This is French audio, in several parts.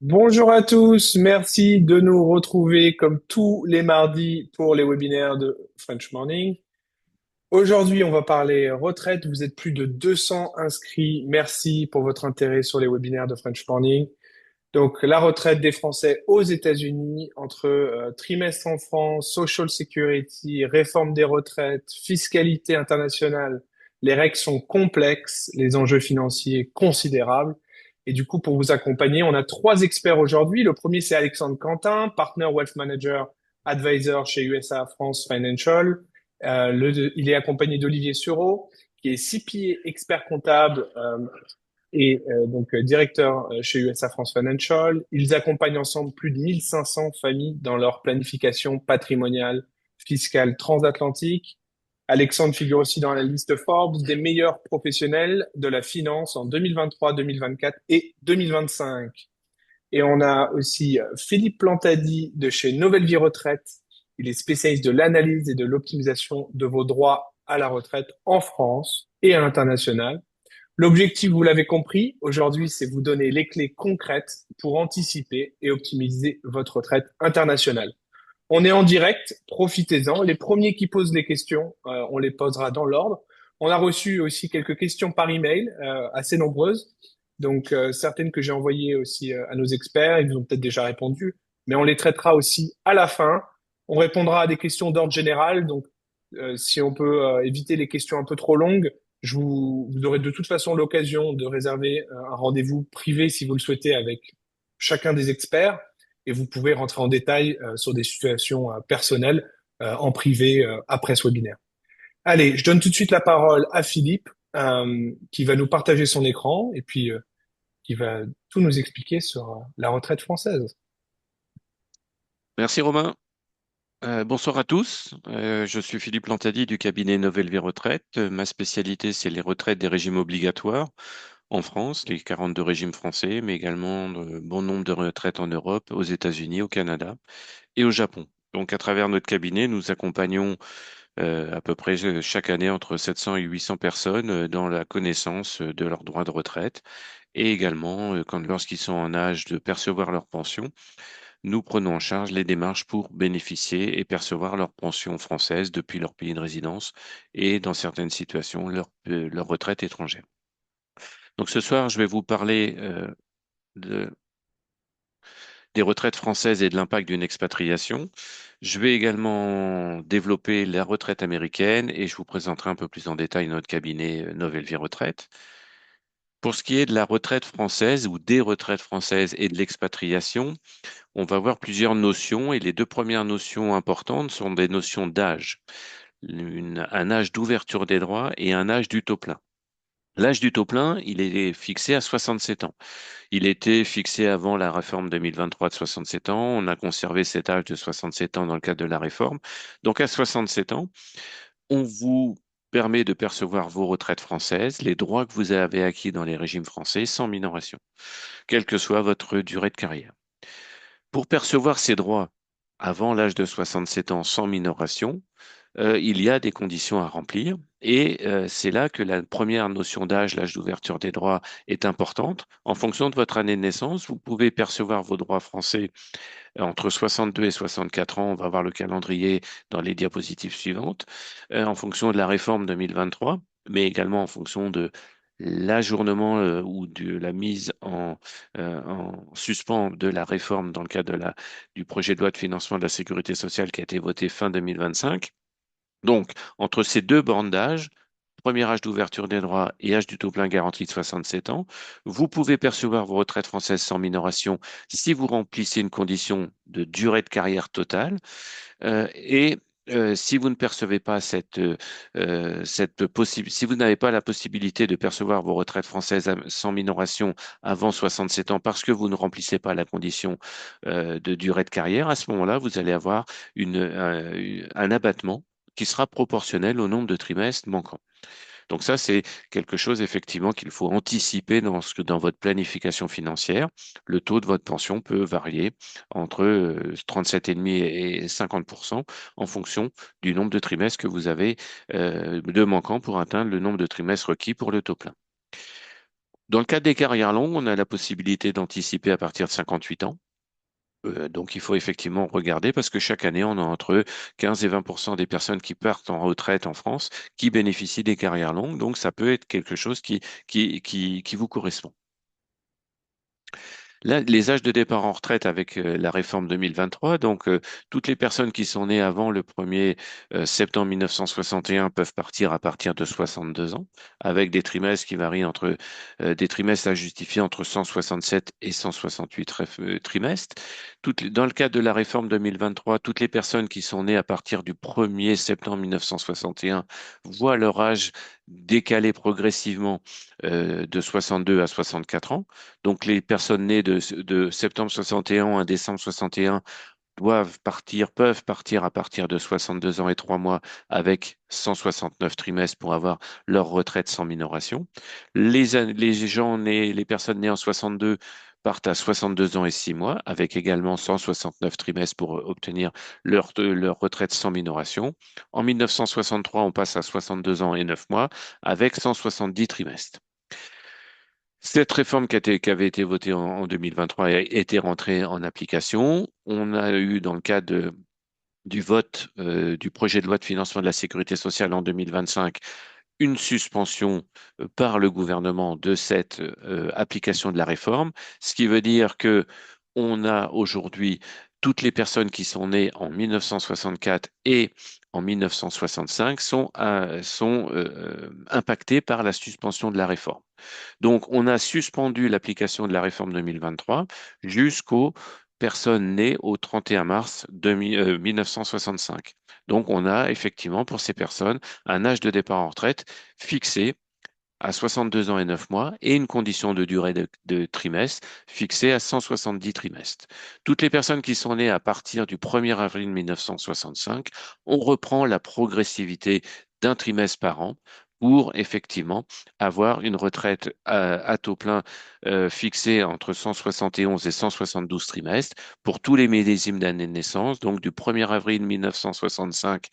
Bonjour à tous, merci de nous retrouver comme tous les mardis pour les webinaires de French Morning. Aujourd'hui, on va parler retraite. Vous êtes plus de 200 inscrits. Merci pour votre intérêt sur les webinaires de French Morning. Donc, la retraite des Français aux États-Unis entre trimestre en France, Social Security, réforme des retraites, fiscalité internationale. Les règles sont complexes, les enjeux financiers considérables. Et du coup, pour vous accompagner, on a trois experts aujourd'hui. Le premier, c'est Alexandre Quentin, partner wealth manager, advisor chez USA France Financial. Il est accompagné d'Olivier Sureau, qui est CPA expert comptable directeur chez USA France Financial. Ils accompagnent ensemble plus de 1500 familles dans leur planification patrimoniale, fiscale transatlantique. Alexandre figure aussi dans la liste Forbes des meilleurs professionnels de la finance en 2023, 2024 et 2025. Et on a aussi Philippe Plantadi de chez Nouvelle Vie Retraite. Il est spécialiste de l'analyse et de l'optimisation de vos droits à la retraite en France et à l'international. L'objectif, vous l'avez compris, aujourd'hui, c'est vous donner les clés concrètes pour anticiper et optimiser votre retraite internationale. On est en direct, profitez-en. Les premiers qui posent les questions, on les posera dans l'ordre. On a reçu aussi quelques questions par email, assez nombreuses. Donc, certaines que j'ai envoyées aussi à nos experts, ils nous ont peut-être déjà répondu, mais on les traitera aussi à la fin. On répondra à des questions d'ordre général. Donc, si on peut éviter les questions un peu trop longues, vous aurez de toute façon l'occasion de réserver un rendez-vous privé si vous le souhaitez avec chacun des experts et vous pouvez rentrer en détail sur des situations personnelles en privé après ce webinaire. Allez, je donne tout de suite la parole à Philippe qui va nous partager son écran et puis qui va tout nous expliquer sur la retraite française. Merci Romain. Bonsoir à tous. Je suis Philippe Lantady du cabinet Nouvelle Vie Retraite. Ma spécialité, c'est les retraites des régimes obligatoires en France, les 42 régimes français, mais également de bon nombre de retraites en Europe, aux États-Unis, au Canada et au Japon. Donc, à travers notre cabinet, nous accompagnons à peu près chaque année entre 700 et 800 personnes dans la connaissance de leurs droits de retraite et également lorsqu'ils sont en âge de percevoir leur pension nous prenons en charge les démarches pour bénéficier et percevoir leur pension française depuis leur pays de résidence et, dans certaines situations, leur retraite étrangère. Donc ce soir, je vais vous parler de- des retraites françaises et de l'impact d'une expatriation. Je vais également développer la retraite américaine et je vous présenterai un peu plus en détail notre cabinet Nouvelle Vie Retraite. Pour ce qui est de la retraite française ou des retraites françaises et de l'expatriation, on va voir plusieurs notions et les deux premières notions importantes sont des notions d'âge, un âge d'ouverture des droits et un âge du taux plein. L'âge du taux plein, il est fixé à 67 ans. Il était fixé avant la réforme 2023 de 67 ans. On a conservé cet âge de 67 ans dans le cadre de la réforme. Donc à 67 ans, on vous permet de percevoir vos retraites françaises, les droits que vous avez acquis dans les régimes français sans minoration, quelle que soit votre durée de carrière. Pour percevoir ces droits avant l'âge de 67 ans sans minoration, il y a des conditions à remplir et c'est là que la première notion d'âge, l'âge d'ouverture des droits, est importante. En fonction de votre année de naissance, vous pouvez percevoir vos droits français entre 62 et 64 ans. On va voir le calendrier dans les diapositives suivantes, en fonction de la réforme 2023, mais également en fonction de l'ajournement ou de la mise en suspens de la réforme dans le cadre du projet de loi de financement de la sécurité sociale qui a été voté fin 2025. Donc, entre ces deux bornes d'âge, premier âge d'ouverture des droits et âge du taux plein garanti de 67 ans, vous pouvez percevoir vos retraites françaises sans minoration si vous remplissez une condition de durée de carrière totale et si vous ne percevez pas si vous n'avez pas la possibilité de percevoir vos retraites françaises sans minoration avant 67 ans parce que vous ne remplissez pas la condition de durée de carrière, à ce moment-là, vous allez avoir un abattement qui sera proportionnel au nombre de trimestres manquants. Donc ça, c'est quelque chose effectivement qu'il faut anticiper dans votre planification financière. Le taux de votre pension peut varier entre 37,5 et 50% en fonction du nombre de trimestres que vous avez de manquants pour atteindre le nombre de trimestres requis pour le taux plein. Dans le cadre des carrières longues, on a la possibilité d'anticiper à partir de 58 ans. Donc, il faut effectivement regarder parce que chaque année, on a entre 15 et 20% des personnes qui partent en retraite en France qui bénéficient des carrières longues. Donc, ça peut être quelque chose qui vous correspond. Là, les âges de départ en retraite avec la réforme 2023, donc toutes les personnes qui sont nées avant le 1er septembre 1961 peuvent partir à partir de 62 ans, avec des trimestres qui varient entre des trimestres à justifier entre 167 et 168 trimestres. Dans le cadre de la réforme 2023, toutes les personnes qui sont nées à partir du 1er septembre 1961 voient leur âge décalé progressivement de 62 à 64 ans. Donc, les personnes nées de septembre 61 à décembre 61 peuvent partir à partir de 62 ans et 3 mois avec 169 trimestres pour avoir leur retraite sans minoration. Les personnes nées en 62 partent à 62 ans et 6 mois avec également 169 trimestres pour obtenir leur retraite sans minoration. En 1963, on passe à 62 ans et 9 mois avec 170 trimestres. Cette réforme qui avait été votée en 2023 a été rentrée en application. On a eu, dans le cadre du vote du projet de loi de financement de la sécurité sociale en 2025, une suspension par le gouvernement de cette application de la réforme, ce qui veut dire que on a aujourd'hui toutes les personnes qui sont nées en 1964 et en 1965 sont impactées par la suspension de la réforme. Donc, on a suspendu l'application de la réforme 2023 jusqu'aux personnes nées au 31 mars 1965. Donc, on a effectivement pour ces personnes un âge de départ en retraite fixé à 62 ans et 9 mois et une condition de durée de trimestre fixée à 170 trimestres. Toutes les personnes qui sont nées à partir du 1er avril 1965, on reprend la progressivité d'un trimestre par an pour effectivement avoir une retraite à taux plein fixée entre 171 et 172 trimestres pour tous les millésimes d'année de naissance, donc du 1er avril 1965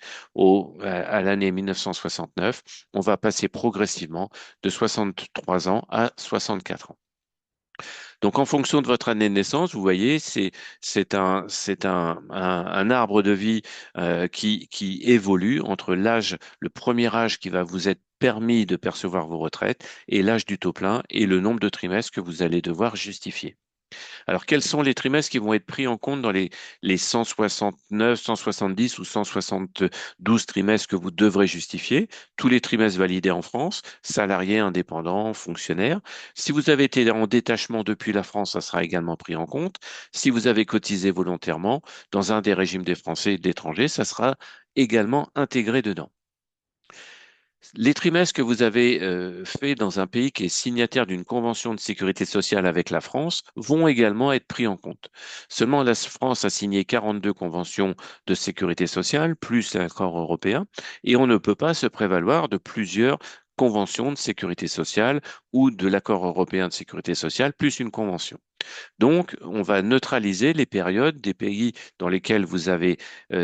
à l'année 1969, on va passer progressivement de 63 ans à 64 ans. Donc, en fonction de votre année de naissance, vous voyez, c'est un arbre de vie qui évolue entre l'âge, le premier âge qui va vous être permis de percevoir vos retraites et l'âge du taux plein et le nombre de trimestres que vous allez devoir justifier. Alors, quels sont les trimestres qui vont être pris en compte dans les 169, 170 ou 172 trimestres que vous devrez justifier? Tous les trimestres validés en France, salariés, indépendants, fonctionnaires. Si vous avez été en détachement depuis la France, ça sera également pris en compte. Si vous avez cotisé volontairement dans un des régimes des Français et d'étrangers, ça sera également intégré dedans. Les trimestres que vous avez faits dans un pays qui est signataire d'une convention de sécurité sociale avec la France vont également être pris en compte. Seulement, la France a signé 42 conventions de sécurité sociale, plus l'accord européen, et on ne peut pas se prévaloir de plusieurs conventions de sécurité sociale ou de l'accord européen de sécurité sociale, plus une convention. Donc, on va neutraliser les périodes des pays dans lesquels vous avez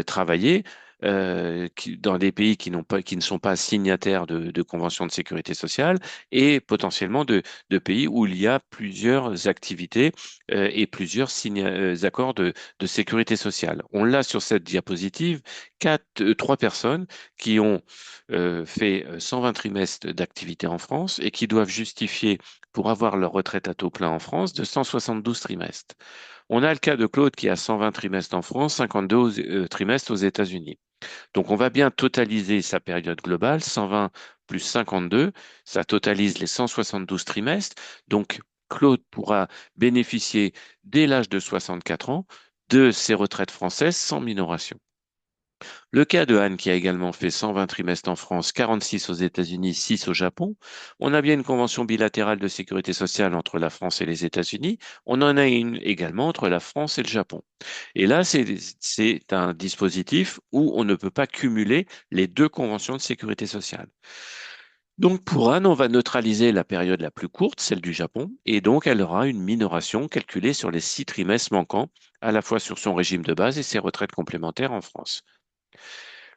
travaillé, dans des pays qui ne sont pas signataires de conventions de sécurité sociale et potentiellement de pays où il y a plusieurs activités et plusieurs accords de sécurité sociale. On l'a sur cette diapositive, trois personnes qui ont fait 120 trimestres d'activité en France et qui doivent justifier pour avoir leur retraite à taux plein en France de 172 trimestres. On a le cas de Claude qui a 120 trimestres en France, 52 trimestres aux États-Unis. Donc on va bien totaliser sa période globale, 120 plus 52, ça totalise les 172 trimestres. Donc Claude pourra bénéficier dès l'âge de 64 ans de ses retraites françaises sans minoration. Le cas de Anne, qui a également fait 120 trimestres en France, 46 aux États-Unis, 6 au Japon. On a bien une convention bilatérale de sécurité sociale entre la France et les États-Unis. On en a une également entre la France et le Japon. Et là, c'est un dispositif où on ne peut pas cumuler les deux conventions de sécurité sociale. Donc pour Anne, on va neutraliser la période la plus courte, celle du Japon, et donc elle aura une minoration calculée sur les 6 trimestres manquants, à la fois sur son régime de base et ses retraites complémentaires en France.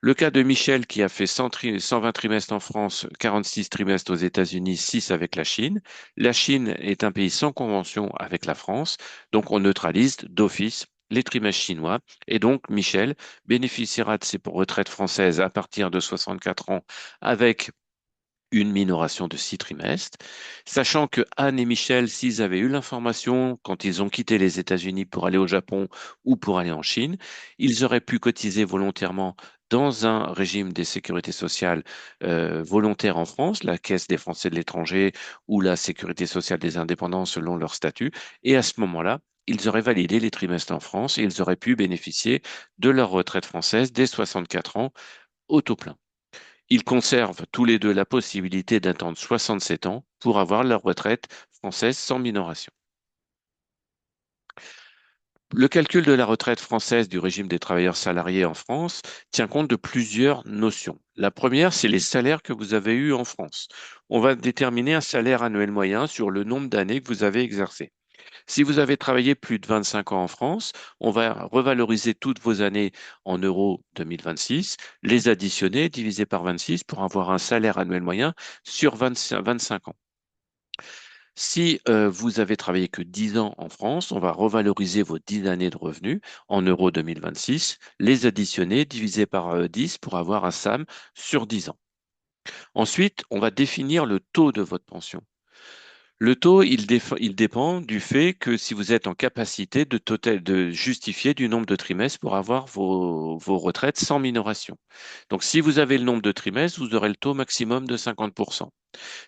Le cas de Michel qui a fait 120 trimestres en France, 46 trimestres aux États-Unis, 6 avec la Chine. La Chine est un pays sans convention avec la France, donc on neutralise d'office les trimestres chinois. Et donc Michel bénéficiera de ses retraites françaises à partir de 64 ans avec une minoration de 6 trimestres, sachant que Anne et Michel, s'ils avaient eu l'information quand ils ont quitté les États-Unis pour aller au Japon ou pour aller en Chine, ils auraient pu cotiser volontairement dans un régime des sécurités sociales volontaires en France, la Caisse des Français de l'étranger ou la Sécurité sociale des indépendants selon leur statut, et à ce moment-là, ils auraient validé les trimestres en France et ils auraient pu bénéficier de leur retraite française dès 64 ans au taux plein. Ils conservent tous les deux la possibilité d'attendre 67 ans pour avoir leur retraite française sans minoration. Le calcul de la retraite française du régime des travailleurs salariés en France tient compte de plusieurs notions. La première, c'est les salaires que vous avez eus en France. On va déterminer un salaire annuel moyen sur le nombre d'années que vous avez exercé. Si vous avez travaillé plus de 25 ans en France, on va revaloriser toutes vos années en euros 2026, les additionner, diviser par 26 pour avoir un salaire annuel moyen sur 25 ans. Si vous avez travaillé que 10 ans en France, on va revaloriser vos 10 années de revenus en euros 2026, les additionner, diviser par 10 pour avoir un SAM sur 10 ans. Ensuite, on va définir le taux de votre pension. Le taux, il dépend du fait que si vous êtes en capacité de justifier du nombre de trimestres pour avoir vos retraites sans minoration. Donc, si vous avez le nombre de trimestres, vous aurez le taux maximum de 50%.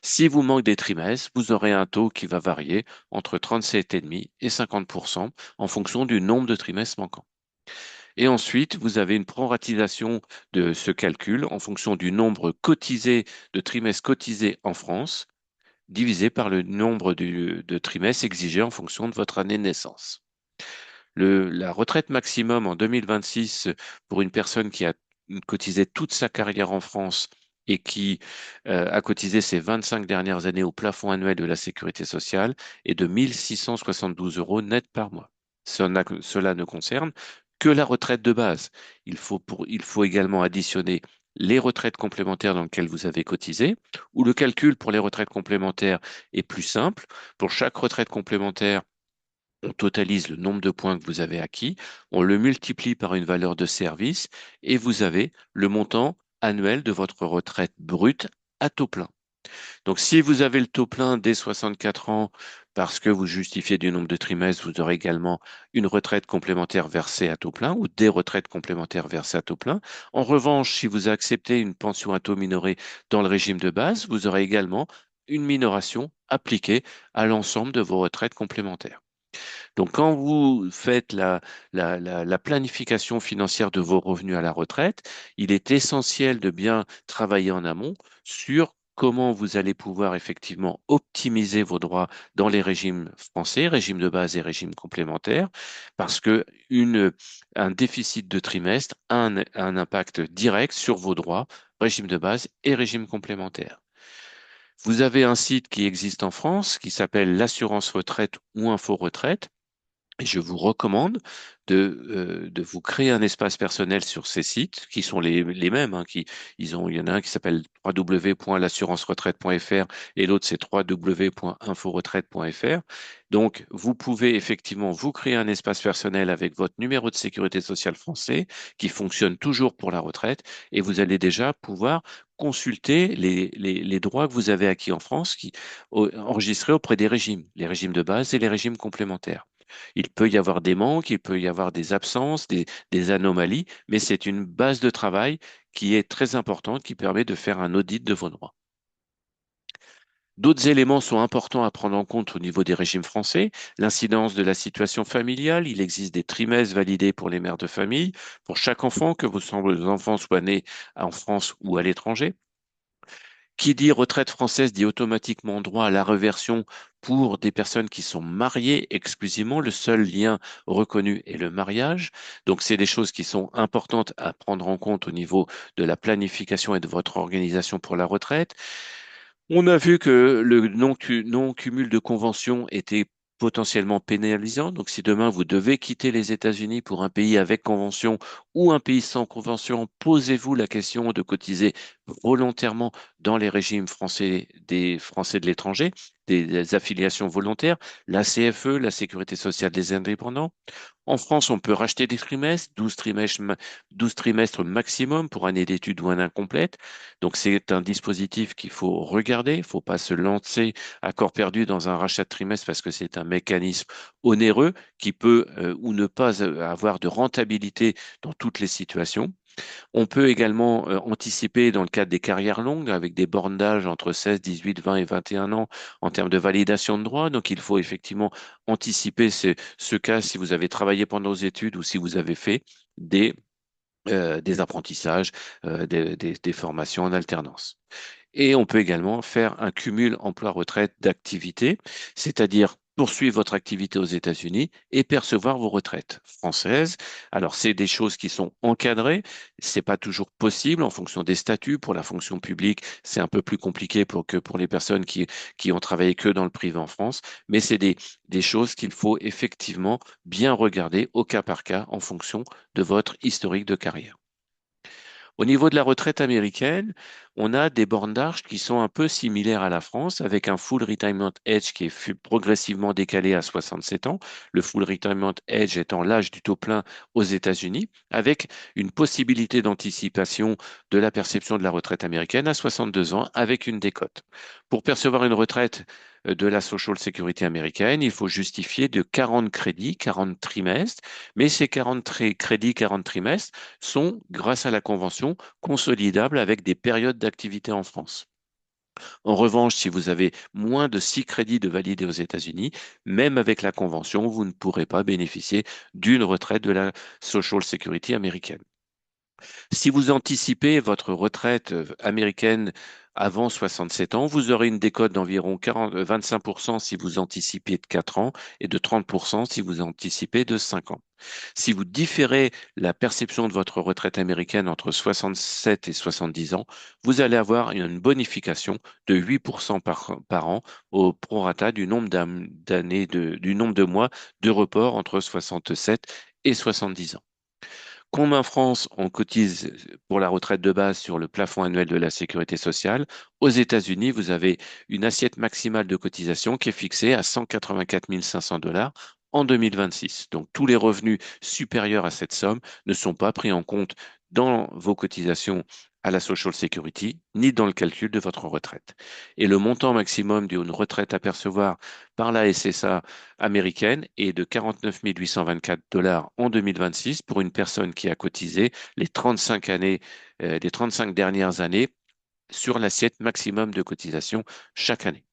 Si vous manquez des trimestres, vous aurez un taux qui va varier entre 37,5 et 50% en fonction du nombre de trimestres manquants. Et ensuite, vous avez une proratisation de ce calcul en fonction du nombre cotisé de trimestres cotisés en France divisé par le nombre de trimestres exigés en fonction de votre année de naissance. La retraite maximum en 2026 pour une personne qui a cotisé toute sa carrière en France et qui a cotisé ses 25 dernières années au plafond annuel de la sécurité sociale est de 1 672 euros net par mois. Cela ne concerne que la retraite de base. Il faut également additionner les retraites complémentaires dans lesquelles vous avez cotisé, où le calcul pour les retraites complémentaires est plus simple. Pour chaque retraite complémentaire, on totalise le nombre de points que vous avez acquis, on le multiplie par une valeur de service et vous avez le montant annuel de votre retraite brute à taux plein. Donc, si vous avez le taux plein dès 64 ans parce que vous justifiez du nombre de trimestres, vous aurez également une retraite complémentaire versée à taux plein ou des retraites complémentaires versées à taux plein. En revanche, si vous acceptez une pension à taux minoré dans le régime de base, vous aurez également une minoration appliquée à l'ensemble de vos retraites complémentaires. Donc, quand vous faites la planification financière de vos revenus à la retraite, il est essentiel de bien travailler en amont sur comment vous allez pouvoir effectivement optimiser vos droits dans les régimes français, régime de base et régime complémentaire, parce que un déficit de trimestre a un impact direct sur vos droits, régime de base et régime complémentaire. Vous avez un site qui existe en France qui s'appelle l'assurance retraite ou info retraite et je vous recommande de vous créer un espace personnel sur ces sites qui sont les mêmes. Il y en a un qui s'appelle www.l'assurance-retraite.fr et l'autre c'est www.inforetraite.fr. Donc, vous pouvez effectivement vous créer un espace personnel avec votre numéro de sécurité sociale français qui fonctionne toujours pour la retraite et vous allez déjà pouvoir consulter les droits que vous avez acquis en France enregistrés auprès des régimes, les régimes de base et les régimes complémentaires. Il peut y avoir des manques, il peut y avoir des absences, des anomalies, mais c'est une base de travail qui est très importante, qui permet de faire un audit de vos droits. D'autres éléments sont importants à prendre en compte au niveau des régimes français. L'incidence de la situation familiale. Il existe des trimestres validés pour les mères de famille, pour chaque enfant, que vos enfants soient nés en France ou à l'étranger. Qui dit retraite française dit automatiquement droit à la réversion pour des personnes qui sont mariées exclusivement. Le seul lien reconnu est le mariage. Donc, c'est des choses qui sont importantes à prendre en compte au niveau de la planification et de votre organisation pour la retraite. On a vu que le non-cumul de conventions était potentiellement pénalisant. Donc, si demain vous devez quitter les États-Unis pour un pays avec convention ou un pays sans convention, posez-vous la question de cotiser volontairement dans les régimes français des Français de l'étranger, des affiliations volontaires, la CFE, la Sécurité sociale des indépendants. En France, on peut racheter des trimestres, 12 trimestres maximum pour année d'études ou année incomplète. Donc, c'est un dispositif qu'il faut regarder. Il ne faut pas se lancer à corps perdu dans un rachat de trimestre parce que c'est un mécanisme onéreux qui peut ou ne pas avoir de rentabilité dans toutes les situations. On peut également anticiper dans le cadre des carrières longues avec des bornes d'âge entre 16, 18, 20 et 21 ans en termes de validation de droits. Donc, il faut effectivement anticiper ce cas si vous avez travaillé pendant vos études ou si vous avez fait des apprentissages, des formations en alternance. Et on peut également faire un cumul emploi-retraite d'activité, c'est-à-dire poursuivre votre activité aux États-Unis et percevoir vos retraites françaises. Alors, c'est des choses qui sont encadrées. C'est pas toujours possible en fonction des statuts. Pour la fonction publique, c'est un peu plus compliqué que pour les personnes qui ont travaillé que dans le privé en France. Mais c'est des choses qu'il faut effectivement bien regarder au cas par cas en fonction de votre historique de carrière. Au niveau de la retraite américaine, on a des bornes d'âge qui sont un peu similaires à la France, avec un full retirement age qui est progressivement décalé à 67 ans, le full retirement age étant l'âge du taux plein aux États-Unis, avec une possibilité d'anticipation de la perception de la retraite américaine à 62 ans, avec une décote. Pour percevoir une retraite de la Social Security américaine, il faut justifier de 40 crédits, 40 trimestres, mais ces 40 crédits, 40 trimestres sont, grâce à la Convention, consolidables avec des périodes d'activité en France. En revanche, si vous avez moins de 6 crédits de validés aux États-Unis, même avec la Convention, vous ne pourrez pas bénéficier d'une retraite de la Social Security américaine. Si vous anticipez votre retraite américaine avant 67 ans, vous aurez une décote d'environ 25% si vous anticipez de 4 ans et de 30% si vous anticipez de 5 ans. Si vous différez la perception de votre retraite américaine entre 67 et 70 ans, vous allez avoir une bonification de 8% par an au prorata du nombre d'années du nombre de mois de report entre 67 et 70 ans. Comme en France, on cotise pour la retraite de base sur le plafond annuel de la sécurité sociale, aux États-Unis, vous avez une assiette maximale de cotisation qui est fixée à 184 500 dollars en 2026. Donc, tous les revenus supérieurs à cette somme ne sont pas pris en compte dans vos cotisations à la Social Security, ni dans le calcul de votre retraite. Et le montant maximum d'une retraite à percevoir par la SSA américaine est de 49 824 dollars en 2026 pour une personne qui a cotisé les 35 années, les 35 dernières années sur l'assiette maximum de cotisation chaque année.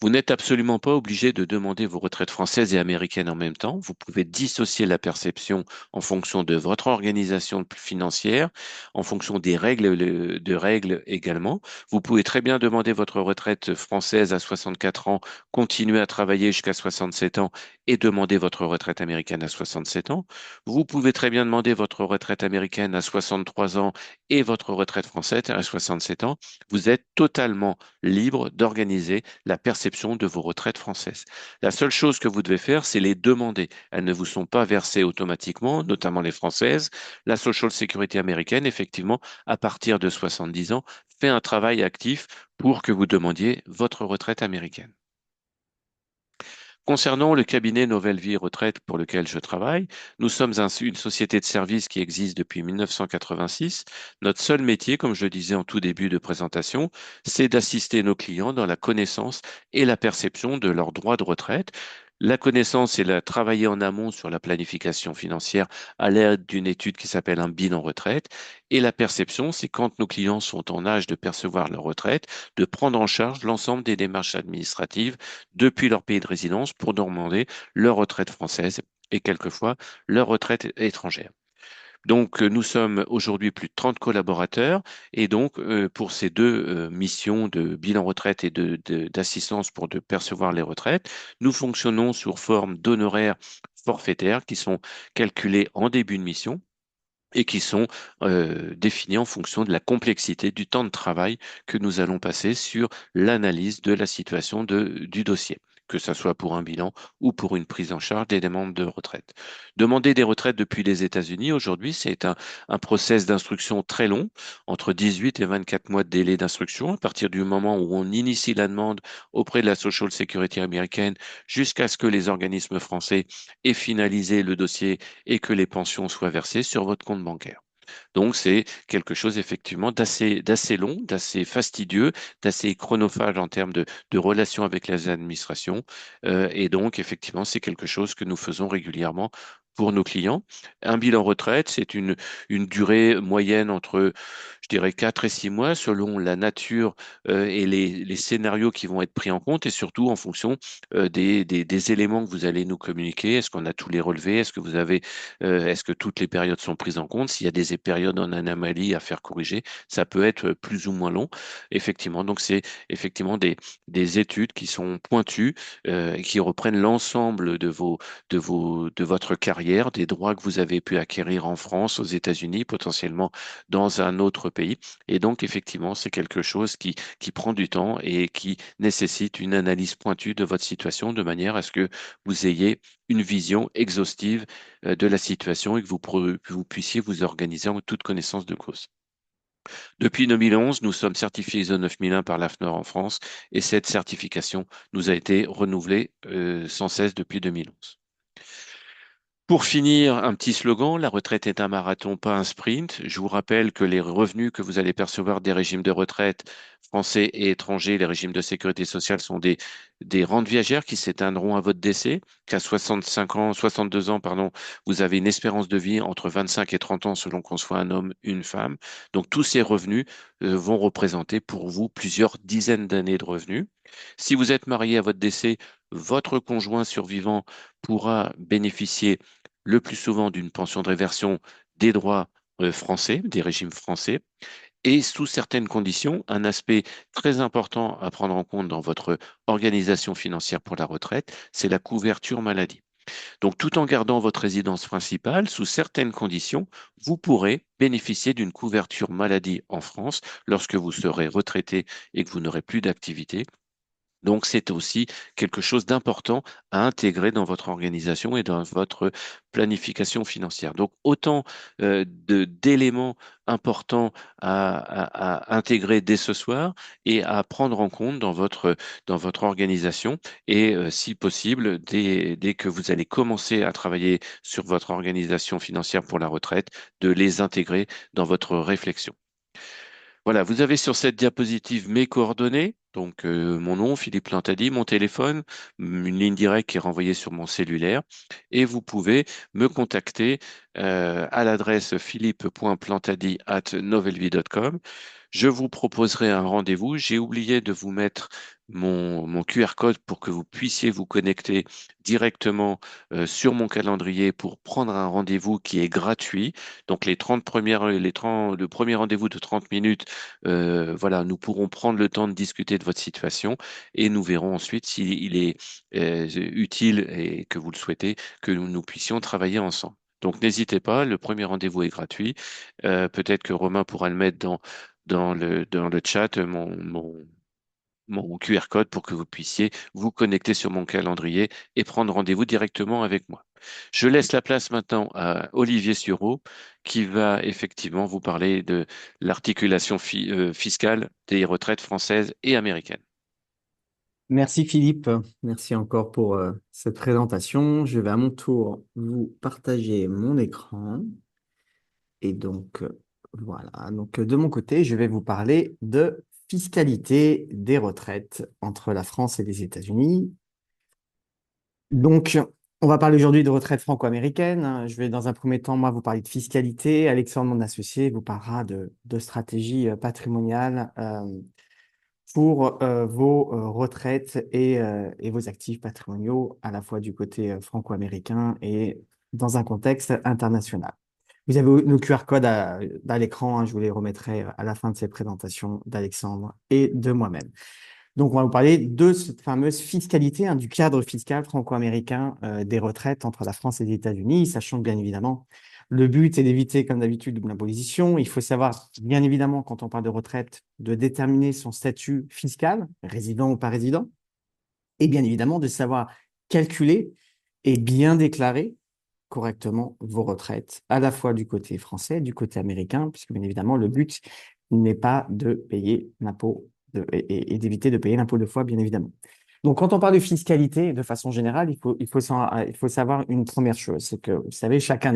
Vous n'êtes absolument pas obligé de demander vos retraites françaises et américaines en même temps. Vous pouvez dissocier la perception en fonction de votre organisation financière, en fonction des règles, de règles également. Vous pouvez très bien demander votre retraite française à 64 ans, continuer à travailler jusqu'à 67 ans et demander votre retraite américaine à 67 ans. Vous pouvez très bien demander votre retraite américaine à 63 ans et votre retraite française à 67 ans. Vous êtes totalement libre d'organiser la perception de vos retraites françaises. La seule chose que vous devez faire, c'est les demander. Elles ne vous sont pas versées automatiquement, notamment les françaises. La Social Security américaine, effectivement, à partir de 70 ans, fait un travail actif pour que vous demandiez votre retraite américaine. Concernant le cabinet Nouvelle Vie Retraite pour lequel je travaille, nous sommes une société de services qui existe depuis 1986. Notre seul métier, comme je le disais en tout début de présentation, c'est d'assister nos clients dans la connaissance et la perception de leurs droits de retraite. La connaissance, c'est travailler en amont sur la planification financière à l'aide d'une étude qui s'appelle un bilan retraite. Et la perception, c'est quand nos clients sont en âge de percevoir leur retraite, de prendre en charge l'ensemble des démarches administratives depuis leur pays de résidence pour demander leur retraite française et quelquefois leur retraite étrangère. Donc, nous sommes aujourd'hui plus de 30 collaborateurs et donc, pour ces deux missions de bilan retraite et d'assistance pour de percevoir les retraites, nous fonctionnons sous forme d'honoraires forfaitaires qui sont calculés en début de mission et qui sont définis en fonction de la complexité du temps de travail que nous allons passer sur l'analyse de la situation du dossier, que ce soit pour un bilan ou pour une prise en charge des demandes de retraite. Demander des retraites depuis les États-Unis, aujourd'hui, c'est un process d'instruction très long, entre 18 et 24 mois de délai d'instruction, à partir du moment où on initie la demande auprès de la Social Security américaine, jusqu'à ce que les organismes français aient finalisé le dossier et que les pensions soient versées sur votre compte bancaire. Donc, c'est quelque chose effectivement d'assez long, d'assez fastidieux, d'assez chronophage en termes de relations avec les administrations. Et donc, effectivement, c'est quelque chose que nous faisons régulièrement pour nos clients. Un bilan retraite, c'est une durée moyenne entre, je dirais, 4 et 6 mois selon la nature et les scénarios qui vont être pris en compte et surtout en fonction des éléments que vous allez nous communiquer. Est-ce qu'on a tous les relevés? Est-ce que toutes les périodes sont prises en compte? S'il y a des périodes en anomalie à faire corriger, ça peut être plus ou moins long. Effectivement, donc c'est effectivement des études qui sont pointues et qui reprennent l'ensemble de votre carrière, des droits que vous avez pu acquérir en France, aux États-Unis, potentiellement dans un autre pays. Et donc, effectivement, c'est quelque chose qui prend du temps et qui nécessite une analyse pointue de votre situation de manière à ce que vous ayez une vision exhaustive de la situation et que vous puissiez vous organiser en toute connaissance de cause. Depuis 2011, nous sommes certifiés ISO 9001 par l'AFNOR en France et cette certification nous a été renouvelée sans cesse depuis 2011. Pour finir, un petit slogan, la retraite est un marathon, pas un sprint. Je vous rappelle que les revenus que vous allez percevoir des régimes de retraite français et étrangers, les régimes de sécurité sociale sont des rentes viagères qui s'éteindront à votre décès, qu'à 65 ans, 62 ans, pardon, vous avez une espérance de vie entre 25 et 30 ans selon qu'on soit un homme, une femme. Donc tous ces revenus vont représenter pour vous plusieurs dizaines d'années de revenus. Si vous êtes marié à votre décès, votre conjoint survivant pourra bénéficier le plus souvent d'une pension de réversion des droits français, des régimes français, et sous certaines conditions, un aspect très important à prendre en compte dans votre organisation financière pour la retraite, c'est la couverture maladie. Donc, tout en gardant votre résidence principale, sous certaines conditions, vous pourrez bénéficier d'une couverture maladie en France lorsque vous serez retraité et que vous n'aurez plus d'activité. Donc, c'est aussi quelque chose d'important à intégrer dans votre organisation et dans votre planification financière. Donc, autant d'éléments importants à intégrer dès ce soir et à prendre en compte dans votre organisation et, si possible, dès que vous allez commencer à travailler sur votre organisation financière pour la retraite, de les intégrer dans votre réflexion. Voilà, vous avez sur cette diapositive mes coordonnées, donc mon nom, Philippe Lantady, mon téléphone, une ligne directe qui est renvoyée sur mon cellulaire, et vous pouvez me contacter à l'adresse philippe.plantady@novelvie.com. Je vous proposerai un rendez-vous. J'ai oublié de vous mettre mon QR code pour que vous puissiez vous connecter directement sur mon calendrier pour prendre un rendez-vous qui est gratuit. Donc le premier rendez-vous de 30 minutes, voilà, nous pourrons prendre le temps de discuter de votre situation et nous verrons ensuite s'il est utile et que vous le souhaitez, que nous puissions travailler ensemble. Donc n'hésitez pas, le premier rendez-vous est gratuit. Peut-être que Romain pourra le mettre dans le chat, mon QR code pour que vous puissiez vous connecter sur mon calendrier et prendre rendez-vous directement avec moi. Je laisse la place maintenant à Olivier Sureau qui va effectivement vous parler de l'articulation fiscale des retraites françaises et américaines. Merci Philippe, merci encore pour cette présentation. Je vais à mon tour vous partager mon écran. Et donc, voilà. Donc, de mon côté, je vais vous parler de fiscalité des retraites entre la France et les États-Unis. Donc, on va parler aujourd'hui de retraite franco-américaine. Je vais dans un premier temps, moi, vous parler de fiscalité. Alexandre, mon associé, vous parlera de stratégie patrimoniale pour vos retraites et vos actifs patrimoniaux, à la fois du côté franco-américain et dans un contexte international. Vous avez nos QR codes à l'écran, hein, je vous les remettrai à la fin de ces présentations d'Alexandre et de moi-même. Donc, on va vous parler de cette fameuse fiscalité, hein, du cadre fiscal franco-américain des retraites entre la France et les États-Unis, sachant que, bien évidemment, Le but, c'est d'éviter, comme d'habitude, double imposition. Il faut savoir, bien évidemment, quand on parle de retraite, de déterminer son statut fiscal, résident ou pas résident, et bien évidemment de savoir calculer et bien déclarer correctement vos retraites, à la fois du côté français, du côté américain, puisque bien évidemment, le but n'est pas de payer l'impôt et d'éviter de payer l'impôt deux fois, bien évidemment. Donc, quand on parle de fiscalité, de façon générale, il faut savoir une première chose, c'est que, vous savez, chaque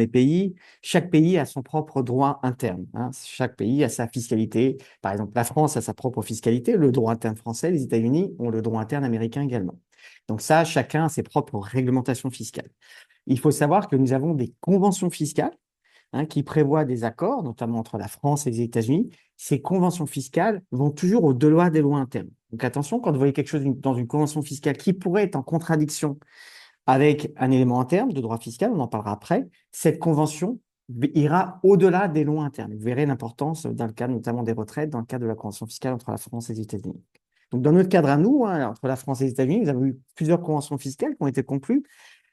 pays a son propre droit interne, hein. Chaque pays a sa fiscalité. Par exemple, la France a sa propre fiscalité, le droit interne français, les États-Unis ont le droit interne américain également. Donc ça, chacun a ses propres réglementations fiscales. Il faut savoir que nous avons des conventions fiscales, hein, qui prévoient des accords, notamment entre la France et les États-Unis. Ces conventions fiscales vont toujours au-delà des lois internes. Donc attention, quand vous voyez quelque chose dans une convention fiscale qui pourrait être en contradiction avec un élément interne de droit fiscal, on en parlera après, cette convention ira au-delà des lois internes. Vous verrez l'importance dans le cadre notamment des retraites, dans le cadre de la convention fiscale entre la France et les États-Unis. Donc, dans notre cadre à nous, hein, entre la France et les États-Unis, nous avons eu plusieurs conventions fiscales qui ont été conclues.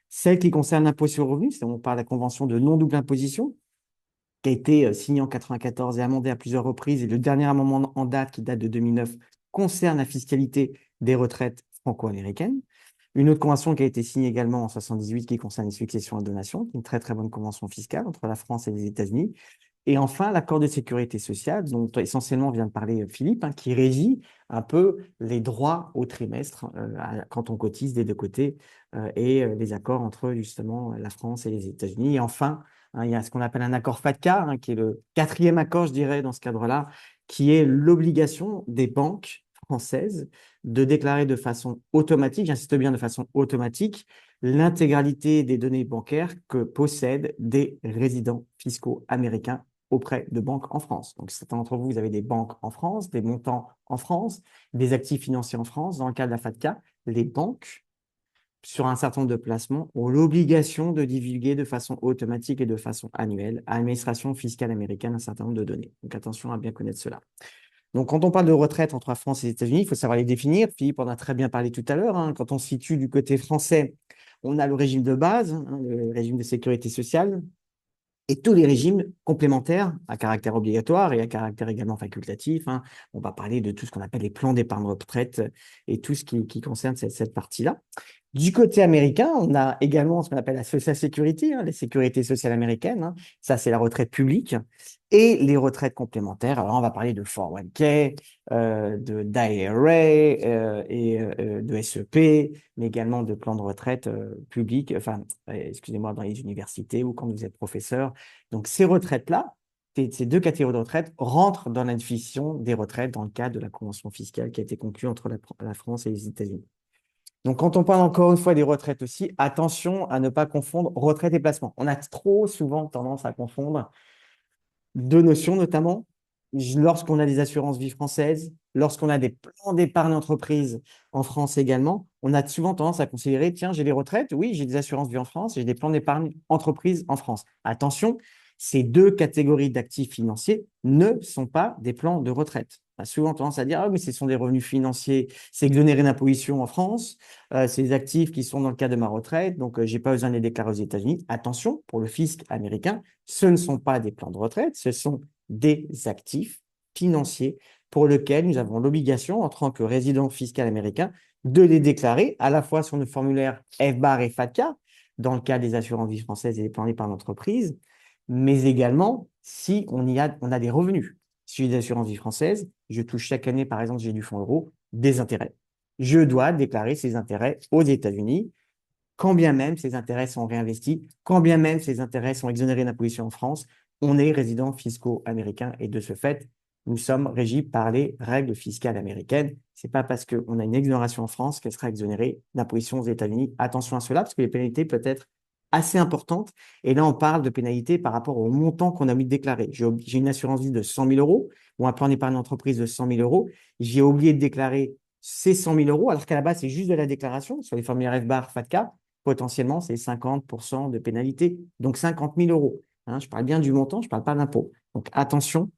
Celle qui concerne l'impôt sur le revenu, c'est on parle de la convention de non-double imposition, qui a été signée en 1994 et amendée à plusieurs reprises. Et le dernier amendement en date, qui date de 2009, concerne la fiscalité des retraites franco-américaines. Une autre convention qui a été signée également en 1978 qui concerne les successions et donations, une très très bonne convention fiscale entre la France et les États-Unis. Et enfin, l'accord de sécurité sociale, dont essentiellement vient de parler Philippe, hein, qui régit un peu les droits au trimestre quand on cotise des deux côtés et les accords entre justement la France et les États-Unis. Et enfin, hein, il y a ce qu'on appelle un accord FATCA, hein, qui est le quatrième accord, je dirais, dans ce cadre-là, qui est l'obligation des banques françaises de déclarer de façon automatique, j'insiste bien de façon automatique, l'intégralité des données bancaires que possèdent des résidents fiscaux américains auprès de banques en France. Donc, certains d'entre vous, vous avez des banques en France, des montants en France, des actifs financiers en France. Dans le cas de la FATCA, les banques, sur un certain nombre de placements, ont l'obligation de divulguer de façon automatique et de façon annuelle à l'administration fiscale américaine un certain nombre de données. Donc, attention à bien connaître cela. Donc, quand on parle de retraite entre la France et les États-Unis, il faut savoir les définir. Philippe en a très bien parlé tout à l'heure, hein. Quand on se situe du côté français, on a le régime de base, hein, le régime de sécurité sociale, et tous les régimes complémentaires à caractère obligatoire et à caractère également facultatif, hein. On va parler de tout ce qu'on appelle les plans d'épargne retraite et tout ce qui concerne cette partie-là. Du côté américain, on a également ce qu'on appelle la Social Security, hein, les sécurités sociales américaines, hein. Ça, c'est la retraite publique et les retraites complémentaires. Alors, on va parler de 401k, d'IRA de SEP, mais également de plans de retraite publics, enfin, excusez-moi, dans les universités ou quand vous êtes professeur. Donc, ces retraites-là, ces deux catégories de retraite rentrent dans la définition des retraites dans le cadre de la convention fiscale qui a été conclue entre la France et les États-Unis. Donc, quand on parle encore une fois des retraites aussi, attention à ne pas confondre retraite et placement. On a trop souvent tendance à confondre deux notions, notamment lorsqu'on a des assurances vie françaises, lorsqu'on a des plans d'épargne entreprise en France également, on a souvent tendance à considérer, tiens, j'ai des retraites, oui, j'ai des assurances vie en France, j'ai des plans d'épargne entreprise en France. Attention, ces deux catégories d'actifs financiers ne sont pas des plans de retraite. On a souvent tendance à dire, ah, mais ce sont des revenus financiers, c'est exonéré d'imposition en France, c'est des actifs qui sont dans le cas de ma retraite, donc je n'ai pas besoin de les déclarer aux États-Unis. Attention, pour le fisc américain, ce ne sont pas des plans de retraite, ce sont des actifs financiers pour lesquels nous avons l'obligation, en tant que résident fiscal américain, de les déclarer à la fois sur le formulaire FBAR et FATCA, dans le cas des assurances vie françaises et des plans d'épargne d'entreprise, mais également si on a des revenus. Si j'ai des assurances vie françaises, je touche chaque année, par exemple, j'ai du fonds euro, des intérêts. Je dois déclarer ces intérêts aux États-Unis, quand bien même ces intérêts sont réinvestis, quand bien même ces intérêts sont exonérés d'imposition en France, on est résident fiscaux américain et de ce fait, nous sommes régis par les règles fiscales américaines. Ce n'est pas parce qu'on a une exonération en France qu'elle sera exonérée d'imposition aux États-Unis. Attention à cela, parce que les pénalités peuvent être assez importantes. Et là, on parle de pénalités par rapport au montant qu'on a oublié de déclarer. J'ai une assurance vie de 100 000 euros ou un plan d'épargne d'entreprise de 100 000 euros. J'ai oublié de déclarer ces 100 000 euros, alors qu'à la base, c'est juste de la déclaration sur les formulaires FBAR, FATCA. Potentiellement, c'est 50% de pénalité, donc 50 000 euros. Hein, je parle bien du montant, je ne parle pas d'impôt. Donc, attention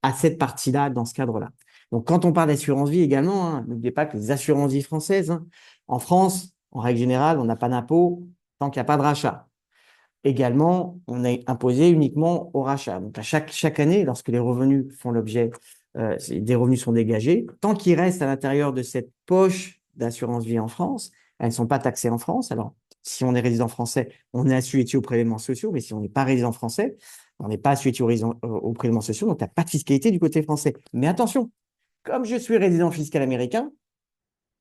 à cette partie-là dans ce cadre-là. Donc, quand on parle d'assurance vie également, hein, n'oubliez pas que les assurances vie françaises, hein, en France, en règle générale, on n'a pas d'impôt tant qu'il n'y a pas de rachat. Également, on a imposé uniquement au rachat. Donc, chaque année, lorsque les revenus font l'objet, des revenus sont dégagés, tant qu'ils restent à l'intérieur de cette poche d'assurance vie en France, elles ne sont pas taxées en France. Alors, si on est résident français, on est assujetti aux prélèvements sociaux, mais si on n'est pas résident français, on n'est pas assujetti aux prélèvements sociaux, donc il n'y a pas de fiscalité du côté français. Mais attention, comme je suis résident fiscal américain,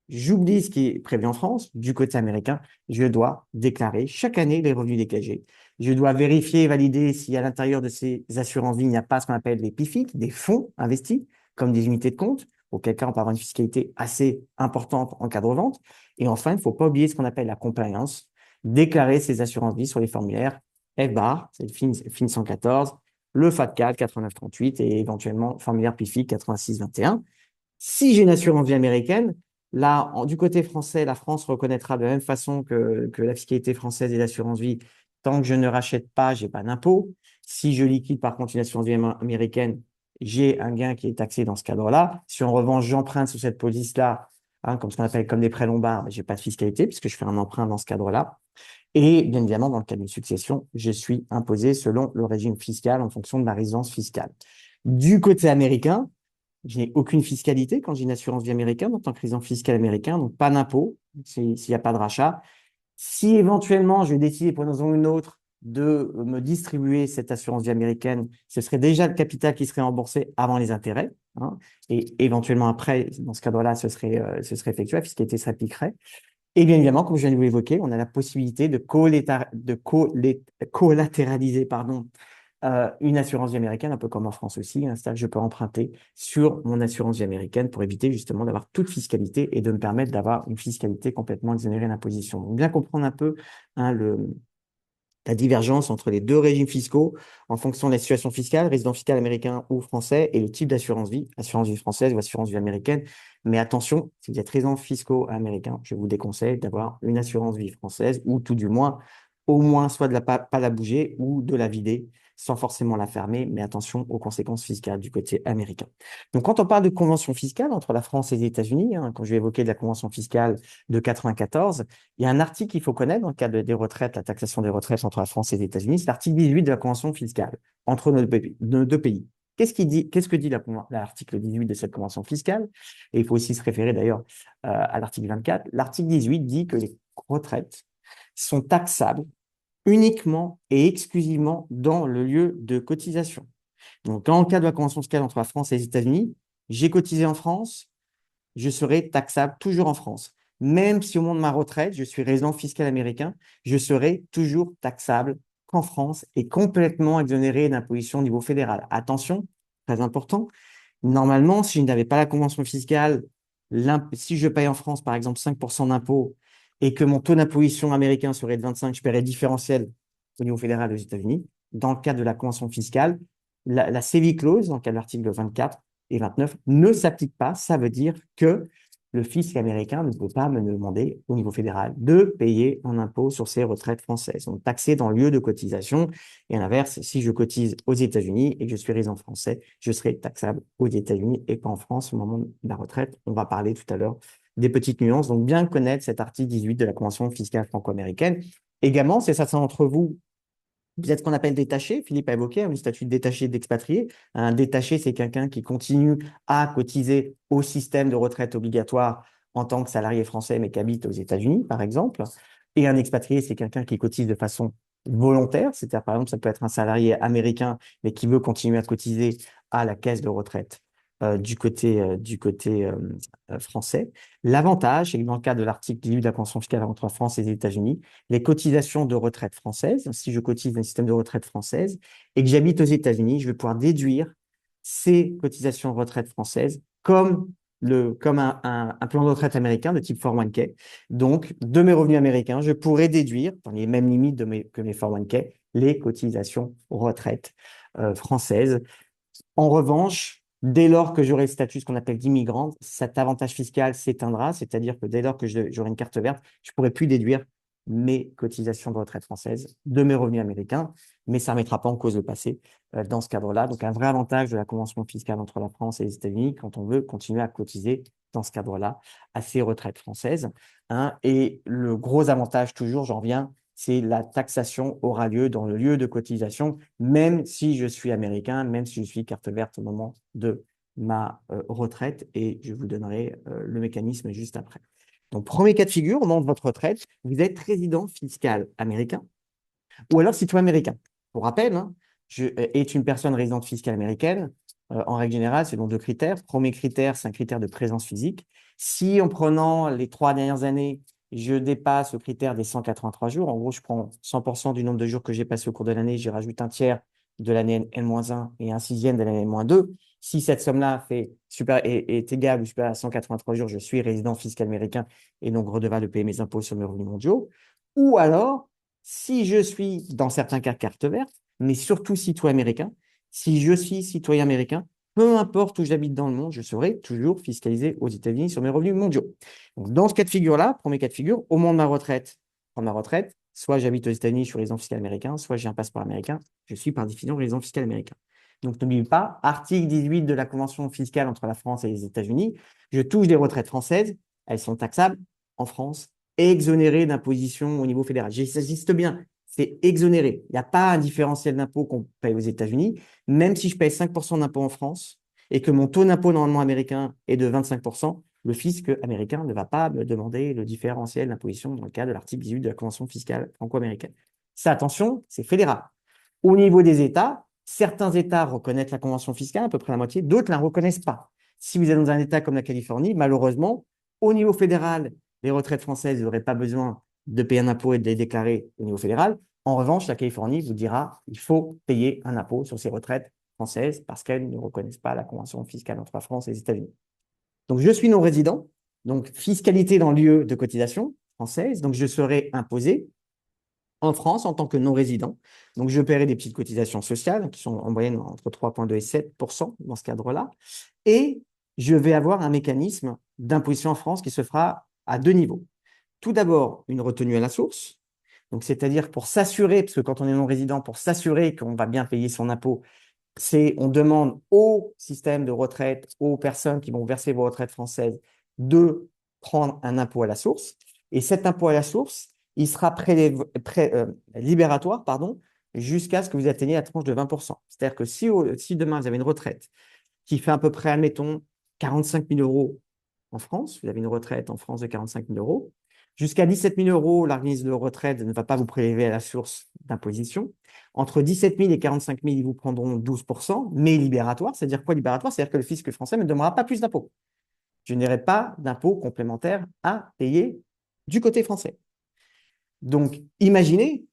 j'oublie ce qui est prévu en France. Du côté américain, je dois déclarer chaque année les revenus dégagés. Je dois vérifier et valider si à l'intérieur de ces assurances-vie, il n'y a pas ce qu'on appelle des PIFIC, des fonds investis, comme des unités de compte, auquel cas on peut avoir une fiscalité assez importante en cas de revente. Et enfin, il ne faut pas oublier ce qu'on appelle la compliance, déclarer ces assurances-vie sur les formulaires FBAR, c'est le FIN 114, le FATCAL 8938 et éventuellement le formulaire PIFIC 8621. Si j'ai une assurance vie américaine, là, du côté français, la France reconnaîtra de la même façon que la fiscalité française et l'assurance vie. Tant que je ne rachète pas, je n'ai pas d'impôt. Si je liquide par contre une assurance vie américaine, j'ai un gain qui est taxé dans ce cadre-là. Si en revanche, j'emprunte sur cette police-là, comme ce qu'on appelle comme des prêts lombards, je n'ai pas de fiscalité puisque je fais un emprunt dans ce cadre-là. Et bien évidemment, dans le cas d'une succession, je suis imposé selon le régime fiscal en fonction de ma résidence fiscale. Du côté américain, je n'ai aucune fiscalité quand j'ai une assurance vie américaine en tant que résident fiscal américain, donc pas d'impôt s'il n'y a pas de rachat. Si éventuellement je décide pour une raison ou une autre de me distribuer cette assurance vie américaine, ce serait déjà le capital qui serait remboursé avant les intérêts. Et éventuellement après, dans ce cadre-là, ce serait effectué, la fiscalité s'appliquerait. Et bien évidemment, comme je viens de vous l'évoquer, on a la possibilité de collatéraliser une assurance vie américaine, un peu comme en France aussi, hein, c'est-à-dire que je peux emprunter sur mon assurance vie américaine pour éviter justement d'avoir toute fiscalité et de me permettre d'avoir une fiscalité complètement exonérée d'imposition. Donc, bien comprendre un peu la divergence entre les deux régimes fiscaux en fonction de la situation fiscale, résident fiscal américain ou français, et le type d'assurance vie française ou assurance vie américaine. Mais attention, si vous êtes résident fiscaux américain, je vous déconseille d'avoir une assurance vie française ou tout du moins, au moins soit de pas la bouger ou de la vider sans forcément la fermer, mais attention aux conséquences fiscales du côté américain. Donc, quand on parle de convention fiscale entre la France et les États-Unis, quand je vais évoquer de la convention fiscale de 94, il y a un article qu'il faut connaître dans le cadre des retraites, la taxation des retraites entre la France et les États-Unis, c'est l'article 18 de la convention fiscale entre nos deux pays. Qu'est-ce que dit l'article 18 de cette convention fiscale? Et il faut aussi se référer d'ailleurs à l'article 24. L'article 18 dit que les retraites sont taxables uniquement et exclusivement dans le lieu de cotisation. Donc, dans le cas de la convention fiscale entre la France et les États-Unis, j'ai cotisé en France, je serai taxable toujours en France. Même si au moment de ma retraite, je suis résident fiscal américain, je serai toujours taxable qu'en France et complètement exonéré d'imposition au niveau fédéral. Attention, très important. Normalement, si je n'avais pas la convention fiscale, si je paye en France, par exemple, 5% d'impôts et que mon taux d'imposition américain serait de 25, je paierais différentiel au niveau fédéral aux États-Unis. Dans le cadre de la convention fiscale, la CEVI clause, dans le cas de l'article 24 et 29, ne s'applique pas. Ça veut dire que le fisc américain ne peut pas me demander au niveau fédéral de payer un impôt sur ses retraites françaises. Donc, taxé dans le lieu de cotisation. Et à l'inverse, si je cotise aux États-Unis et que je suis résident français, je serai taxable aux États-Unis et pas en France au moment de la retraite. On va parler tout à l'heure des petites nuances. Donc, bien connaître cet article 18 de la Convention fiscale franco-américaine. Également, c'est certains d'entre vous, vous êtes ce qu'on appelle détaché. Philippe a évoqué le statut de détaché d'expatrié. Un détaché, c'est quelqu'un qui continue à cotiser au système de retraite obligatoire en tant que salarié français, mais qui habite aux États-Unis, par exemple. Et un expatrié, c'est quelqu'un qui cotise de façon volontaire. C'est-à-dire, par exemple, ça peut être un salarié américain, mais qui veut continuer à cotiser à la caisse de retraite du côté français. L'avantage, c'est que dans le cas de l'article 18 de la Convention fiscale entre la France et les États-Unis, les cotisations de retraite françaises, si je cotise dans un système de retraite française et que j'habite aux États-Unis, je vais pouvoir déduire ces cotisations de retraite françaises comme un plan de retraite américain de type 401k. Donc, de mes revenus américains, je pourrais déduire, dans les mêmes limites que mes 401k, les cotisations retraite françaises. En revanche, dès lors que j'aurai le statut, ce qu'on appelle d'immigrant, cet avantage fiscal s'éteindra, c'est-à-dire que dès lors que j'aurai une carte verte, je ne pourrai plus déduire mes cotisations de retraite françaises de mes revenus américains, mais ça ne mettra pas en cause le passé dans ce cadre-là. Donc, un vrai avantage de la convention fiscale entre la France et les États-Unis quand on veut continuer à cotiser dans ce cadre-là à ces retraites françaises. Et le gros avantage, toujours, j'en reviens, c'est la taxation aura lieu dans le lieu de cotisation, même si je suis américain, même si je suis carte verte au moment de ma retraite, et je vous donnerai le mécanisme juste après. Donc, premier cas de figure, au moment de votre retraite, vous êtes résident fiscal américain ou alors citoyen américain. Pour rappel, hein, est une personne résidente fiscale américaine. En règle générale, c'est donc deux critères. Premier critère, c'est un critère de présence physique. Si en prenant les 3 dernières années, je dépasse le critère des 183 jours, en gros, je prends 100% du nombre de jours que j'ai passé au cours de l'année, j'y rajoute un tiers de l'année N-1 et un sixième de l'année N-2. Si cette somme-là est égale ou supérieure à 183 jours, je suis résident fiscal américain et donc redevable de payer mes impôts sur mes revenus mondiaux. Ou alors, si je suis, dans certains cas, carte verte, mais surtout citoyen américain, si je suis citoyen américain, peu importe où j'habite dans le monde, je serai toujours fiscalisé aux États-Unis sur mes revenus mondiaux. Donc, dans ce cas de figure-là, premier cas de figure, au moment de ma retraite, prendre ma retraite, soit j'habite aux États-Unis, je suis résident fiscal américain, soit j'ai un passeport américain, je suis par définition résident fiscal américain. Donc, n'oubliez pas, article 18 de la convention fiscale entre la France et les États-Unis, je touche des retraites françaises, elles sont taxables en France et exonérées d'imposition au niveau fédéral. J'insiste bien, c'est exonéré. Il n'y a pas un différentiel d'impôt qu'on paye aux États-Unis. Même si je paye 5% d'impôt en France et que mon taux d'impôt normalement américain est de 25%, le fisc américain ne va pas me demander le différentiel d'imposition dans le cas de l'article 18 de la Convention fiscale franco-américaine. Ça, attention, c'est fédéral. Au niveau des États, certains États reconnaissent la Convention fiscale, à peu près la moitié, d'autres ne la reconnaissent pas. Si vous êtes dans un État comme la Californie, malheureusement, au niveau fédéral, les retraites françaises n'auraient pas besoin de payer un impôt et de les déclarer au niveau fédéral. En revanche, la Californie vous dira qu'il faut payer un impôt sur ces retraites françaises parce qu'elles ne reconnaissent pas la convention fiscale entre la France et les États-Unis. Donc, je suis non-résident, donc fiscalité dans le lieu de cotisation française, donc je serai imposé en France en tant que non-résident. Donc, je paierai des petites cotisations sociales qui sont en moyenne entre 3,2 et 7% dans ce cadre-là. Et je vais avoir un mécanisme d'imposition en France qui se fera à deux niveaux. Tout d'abord, une retenue à la source. Donc, c'est-à-dire pour s'assurer, parce que quand on est non-résident, pour s'assurer qu'on va bien payer son impôt, on demande au système de retraite, aux personnes qui vont verser vos retraites françaises, de prendre un impôt à la source. Et cet impôt à la source, il sera libératoire, jusqu'à ce que vous atteigniez la tranche de 20%. C'est-à-dire que si demain vous avez une retraite qui fait à peu près, admettons, 45 000 euros en France, vous avez une retraite en France de 45 000 euros, jusqu'à 17 000 euros, l'organisme de retraite ne va pas vous prélever à la source d'imposition. Entre 17 000 et 45 000, ils vous prendront 12%, mais libératoire. C'est-à-dire quoi libératoire? C'est-à-dire que le fisc français ne me demandera pas plus d'impôts. Je n'aurai pas d'impôts complémentaires à payer du côté français. Donc, imaginez,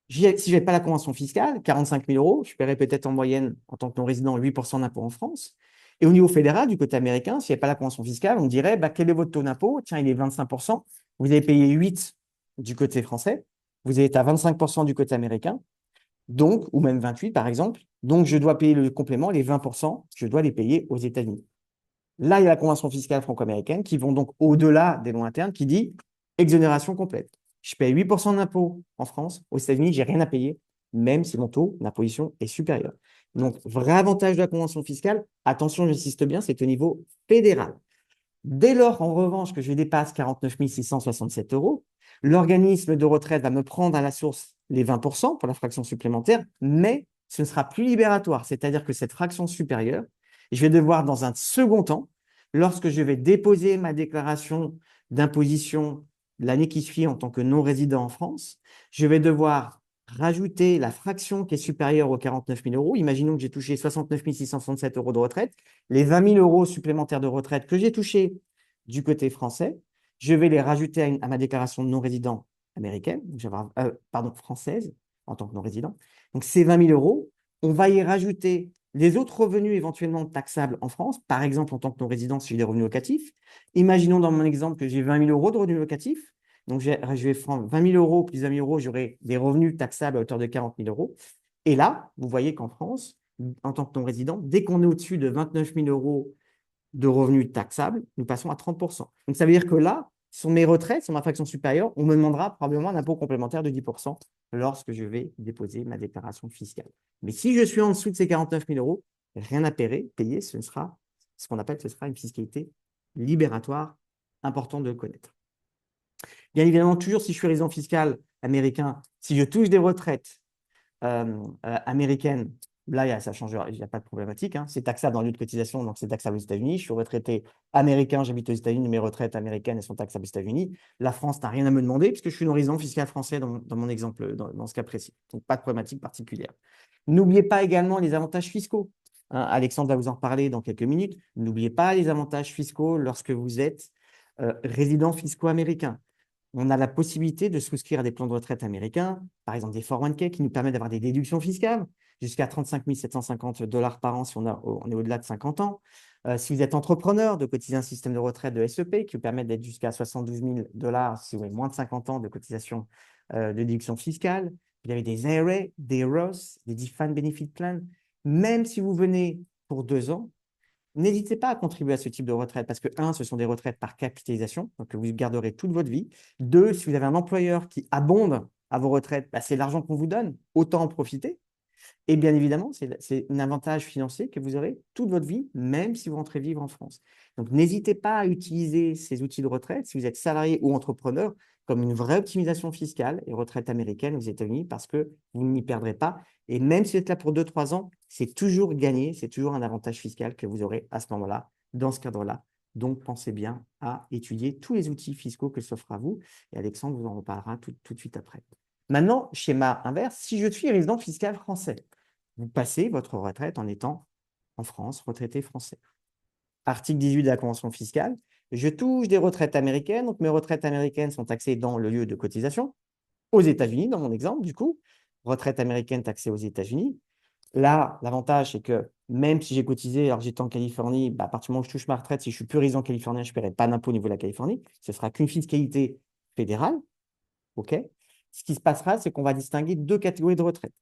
si je n'avais pas la convention fiscale, 45 000 euros, je paierais peut-être en moyenne, en tant que non-résident, 8% d'impôts en France. Et au niveau fédéral, du côté américain, s'il n'y avait pas la convention fiscale, on dirait, quel est votre taux d'impôt? Tiens, il est 25%. Vous avez payé 8 du côté français. Vous êtes à 25% du côté américain. Donc, ou même 28 par exemple. Donc, je dois payer le complément, les 20%, je dois les payer aux États-Unis. Là, il y a la convention fiscale franco-américaine qui vont donc au-delà des lois internes qui dit exonération complète. Je paye 8% d'impôts en France. Aux États-Unis, je n'ai rien à payer, même si mon taux d'imposition est supérieur. Donc, vrai avantage de la convention fiscale, attention, j'insiste bien, c'est au niveau fédéral. Dès lors, en revanche, que je dépasse 49 667 euros, l'organisme de retraite va me prendre à la source les 20% pour la fraction supplémentaire, mais ce ne sera plus libératoire. C'est-à-dire que cette fraction supérieure, je vais devoir, dans un second temps, lorsque je vais déposer ma déclaration d'imposition l'année qui suit en tant que non-résident en France, je vais devoir rajouter la fraction qui est supérieure aux 49 000 euros. Imaginons que j'ai touché 69 667 euros de retraite. Les 20 000 euros supplémentaires de retraite que j'ai touchés du côté français, je vais les rajouter à ma déclaration de non-résident américaine, française, en tant que non-résident. Donc, ces 20 000 euros, on va y rajouter les autres revenus éventuellement taxables en France, par exemple en tant que non-résident si j'ai des revenus locatifs. Imaginons dans mon exemple que j'ai 20 000 euros de revenus locatifs. Donc, je vais prendre 20 000 euros plus 20 000 euros, j'aurai des revenus taxables à hauteur de 40 000 euros. Et là, vous voyez qu'en France, en tant que non-résident, dès qu'on est au-dessus de 29 000 euros de revenus taxables, nous passons à 30%. Donc, ça veut dire que là, sur mes retraites, sur ma fraction supérieure, on me demandera probablement un impôt complémentaire de 10% lorsque je vais déposer ma déclaration fiscale. Mais si je suis en dessous de ces 49 000 euros, rien à payer, ce sera ce qu'on appelle, ce sera une fiscalité libératoire, important de le connaître. Bien évidemment, toujours si je suis résident fiscal américain, si je touche des retraites américaines, là, ça change, il n'y a pas de problématique, hein. C'est taxable dans le lieu de cotisation, donc c'est taxable aux États-Unis. Je suis retraité américain, j'habite aux États-Unis, mes retraites américaines, elles sont taxables aux États-Unis. La France n'a rien à me demander puisque je suis non-résident fiscal français dans mon exemple, dans ce cas précis. Donc, pas de problématique particulière. N'oubliez pas également les avantages fiscaux. Hein, Alexandre va vous en reparler dans quelques minutes. N'oubliez pas les avantages fiscaux lorsque vous êtes résident fiscaux américain. On a la possibilité de souscrire à des plans de retraite américains, par exemple des 401k qui nous permettent d'avoir des déductions fiscales jusqu'à 35 750 $ par an si on est au-delà de 50 ans. Si vous êtes entrepreneur, de cotiser un système de retraite de SEP qui vous permet d'être jusqu'à 72 000 $ si vous avez moins de 50 ans de cotisation de déduction fiscale. Vous avez des IRA, des Roth, des Defined Benefit Plans. Même si vous venez pour 2 ans, n'hésitez pas à contribuer à ce type de retraite parce que, un, ce sont des retraites par capitalisation, donc que vous garderez toute votre vie. Deux, si vous avez un employeur qui abonde à vos retraites, bah, c'est l'argent qu'on vous donne, autant en profiter. Et bien évidemment, c'est un avantage financier que vous aurez toute votre vie, même si vous rentrez vivre en France. Donc, n'hésitez pas à utiliser ces outils de retraite, si vous êtes salarié ou entrepreneur, comme une vraie optimisation fiscale et retraite américaine aux États-Unis, parce que vous n'y perdrez pas. Et même si vous êtes là pour 2-3 ans, c'est toujours gagné, c'est toujours un avantage fiscal que vous aurez à ce moment-là, dans ce cadre-là. Donc, pensez bien à étudier tous les outils fiscaux que s'offrent à vous. Et Alexandre vous en reparlera tout de suite après. Maintenant, schéma inverse, si je suis résident fiscal français, vous passez votre retraite en étant en France, retraité français. Article 18 de la Convention fiscale, je touche des retraites américaines, donc mes retraites américaines sont taxées dans le lieu de cotisation, aux États-Unis, dans mon exemple, du coup, retraite américaine taxée aux États-Unis. Là, l'avantage, c'est que même si j'ai cotisé, alors j'étais en Californie, bah, à partir du moment où je touche ma retraite, si je suis plus résident californien, je ne paierai pas d'impôt au niveau de la Californie. Ce sera qu'une fiscalité fédérale. OK? Ce qui se passera, c'est qu'on va distinguer 2 catégories de retraite.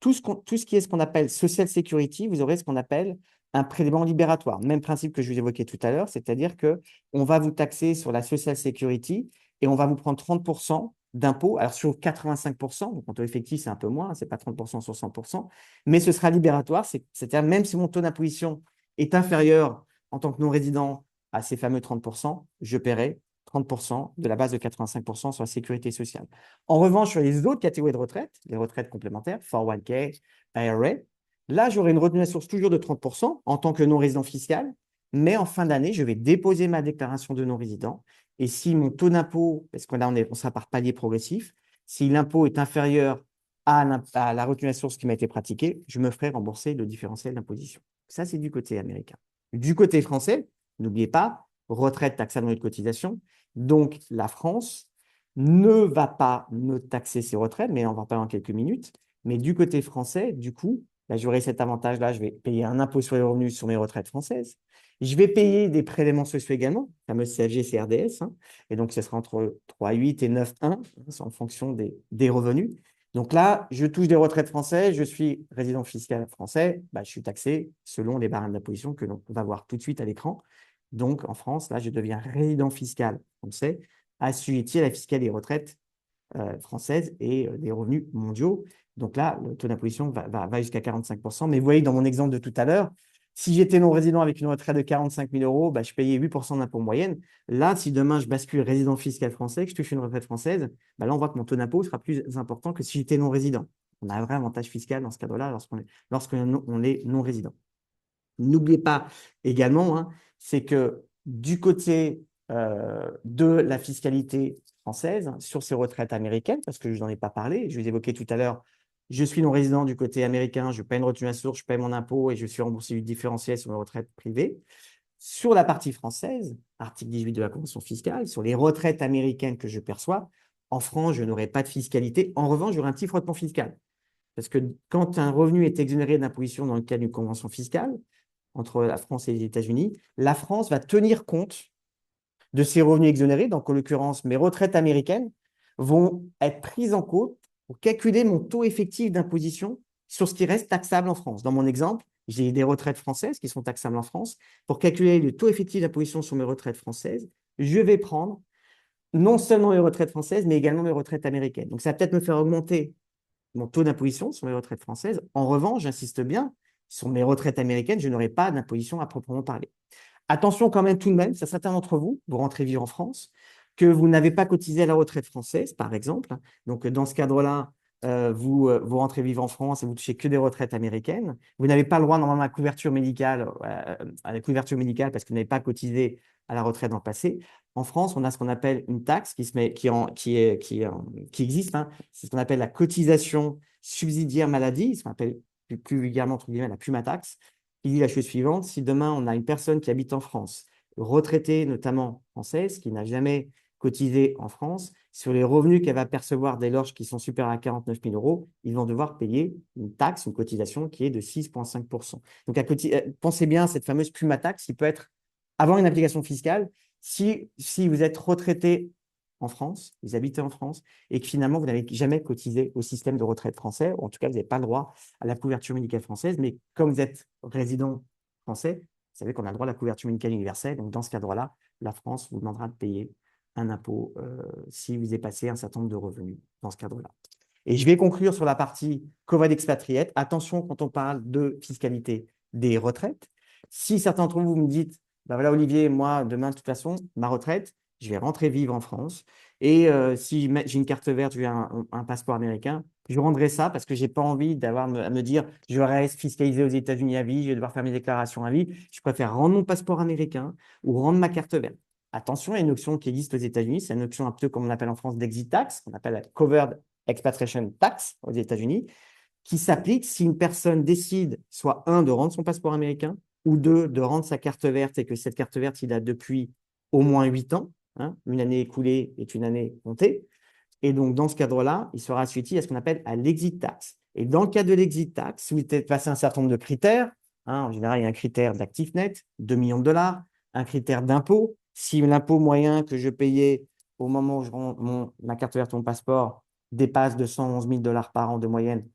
Tout ce qui est ce qu'on appelle Social Security, vous aurez ce qu'on appelle un prélèvement libératoire. Même principe que je vous évoquais tout à l'heure, c'est-à-dire qu'on va vous taxer sur la Social Security et on va vous prendre 30% d'impôt. Alors, sur 85%, donc en taux effectif, c'est un peu moins, ce n'est pas 30% sur 100%, mais ce sera libératoire. C'est-à-dire, même si mon taux d'imposition est inférieur en tant que non-résident à ces fameux 30%, je paierai 30% de la base de 85% sur la sécurité sociale. En revanche, sur les autres catégories de retraite, les retraites complémentaires, 401k, IRA, là, j'aurai une retenue à source toujours de 30% en tant que non-résident fiscal, mais en fin d'année, je vais déposer ma déclaration de non-résident. Et si mon taux d'impôt, parce que là, on sera par palier progressif, si l'impôt est inférieur à la retenue à source qui m'a été pratiquée, je me ferai rembourser le différentiel d'imposition. Ça, c'est du côté américain. Du côté français, n'oubliez pas, retraite taxable de cotisation. Donc, la France ne va pas me taxer ses retraites, mais on va en parler en quelques minutes. Mais du côté français, du coup, là, j'aurai cet avantage-là, je vais payer un impôt sur les revenus sur mes retraites françaises. Je vais payer des prélèvements sociaux également, fameux CSG, CRDS, hein, et donc ce sera entre 3,8 et 9,1 hein, en fonction des revenus. Donc là, je touche des retraites françaises, je suis résident fiscal français, bah, je suis taxé selon les barèmes d'imposition que l'on va voir tout de suite à l'écran. Donc, en France, là, je deviens résident fiscal français, assujetti à la fiscalité des retraites françaises et des revenus mondiaux. Donc là, le taux d'imposition va jusqu'à 45%. Mais vous voyez, dans mon exemple de tout à l'heure, si j'étais non-résident avec une retraite de 45 000 €, bah, je payais 8% d'impôt moyenne. Là, si demain, je bascule résident fiscal français, que je touche une retraite française, bah, là, on voit que mon taux d'impôt sera plus important que si j'étais non-résident. On a un vrai avantage fiscal dans ce cadre-là lorsqu'on est non-résident. N'oubliez pas également, hein, c'est que du côté de la fiscalité française, hein, sur ces retraites américaines, parce que je n'en ai pas parlé, je vous évoquais tout à l'heure, je suis non-résident du côté américain, je paie une retenue à source, je paie mon impôt et je suis remboursé du différentiel sur mes retraites privées. Sur la partie française, article 18 de la Convention fiscale, sur les retraites américaines que je perçois, en France, je n'aurai pas de fiscalité. En revanche, j'aurai un petit frottement fiscal. Parce que quand un revenu est exonéré d'imposition dans le cadre d'une convention fiscale, entre la France et les États-Unis, la France va tenir compte de ces revenus exonérés. Donc, en l'occurrence, mes retraites américaines vont être prises en compte pour calculer mon taux effectif d'imposition sur ce qui reste taxable en France. Dans mon exemple, j'ai des retraites françaises qui sont taxables en France. Pour calculer le taux effectif d'imposition sur mes retraites françaises, je vais prendre non seulement mes retraites françaises, mais également mes retraites américaines. Donc, ça va peut-être me faire augmenter mon taux d'imposition sur mes retraites françaises. En revanche, j'insiste bien, sur mes retraites américaines, je n'aurai pas d'imposition à proprement parler. Attention quand même tout de même, ça certains d'entre vous, vous rentrez vivre en France, que vous n'avez pas cotisé à la retraite française, par exemple. Donc, dans ce cadre-là, vous rentrez vivre en France et vous touchez que des retraites américaines. Vous n'avez pas le droit normalement à la couverture médicale parce que vous n'avez pas cotisé à la retraite dans le passé. En France, on a ce qu'on appelle une taxe qui existe, hein. C'est ce qu'on appelle la cotisation subsidiaire maladie, ce qu'on appelle plus vulgairement, entre guillemets, la PUMA-taxe, qui dit la chose suivante: si demain on a une personne qui habite en France, retraitée notamment française, qui n'a jamais cotisé en France, sur les revenus qu'elle va percevoir dès lors qu'ils sont supérieurs à 49 000 euros, ils vont devoir payer une taxe, une cotisation qui est de 6,5%. Donc, pensez bien à cette fameuse PUMA-taxe qui peut avoir une application fiscale si vous êtes retraité en France, vous habitez en France, et que finalement, vous n'avez jamais cotisé au système de retraite français, ou en tout cas, vous n'avez pas le droit à la couverture médicale française, mais comme vous êtes résident français, vous savez qu'on a le droit à la couverture médicale universelle. Donc, dans ce cadre-là, la France vous demandera de payer un impôt si vous dépassez un certain nombre de revenus dans ce cadre-là. Et je vais conclure sur la partie Covad Expatriate. Attention quand on parle de fiscalité des retraites. Si certains d'entre vous me dites, ben voilà Olivier, moi demain de toute façon, ma retraite, je vais rentrer vivre en France. Et si j'ai une carte verte, j'ai un passeport américain, je rendrai ça parce que je n'ai pas envie d'avoir à me dire je reste fiscalisé aux États-Unis à vie, je vais devoir faire mes déclarations à vie. Je préfère rendre mon passeport américain ou rendre ma carte verte. Attention, il y a une option qui existe aux États-Unis, c'est une option un peu comme on appelle en France d'exit tax, qu'on appelle la covered expatriation tax aux États-Unis, qui s'applique si une personne décide soit un, de rendre son passeport américain, ou deux, de rendre sa carte verte et que cette carte verte, il a depuis au moins 8 ans. Hein, une année écoulée est une année comptée. Et donc, dans ce cadre-là, il sera assujetti à ce qu'on appelle à l'exit tax. Et dans le cas de l'exit tax, si vous êtes passé un certain nombre de critères, hein, en général, il y a un critère d'actif net, 2 millions de dollars, un critère d'impôt. Si l'impôt moyen que je payais au moment où je rends ma carte verte ou mon passeport dépasse 211 000 dollars par an de moyenne,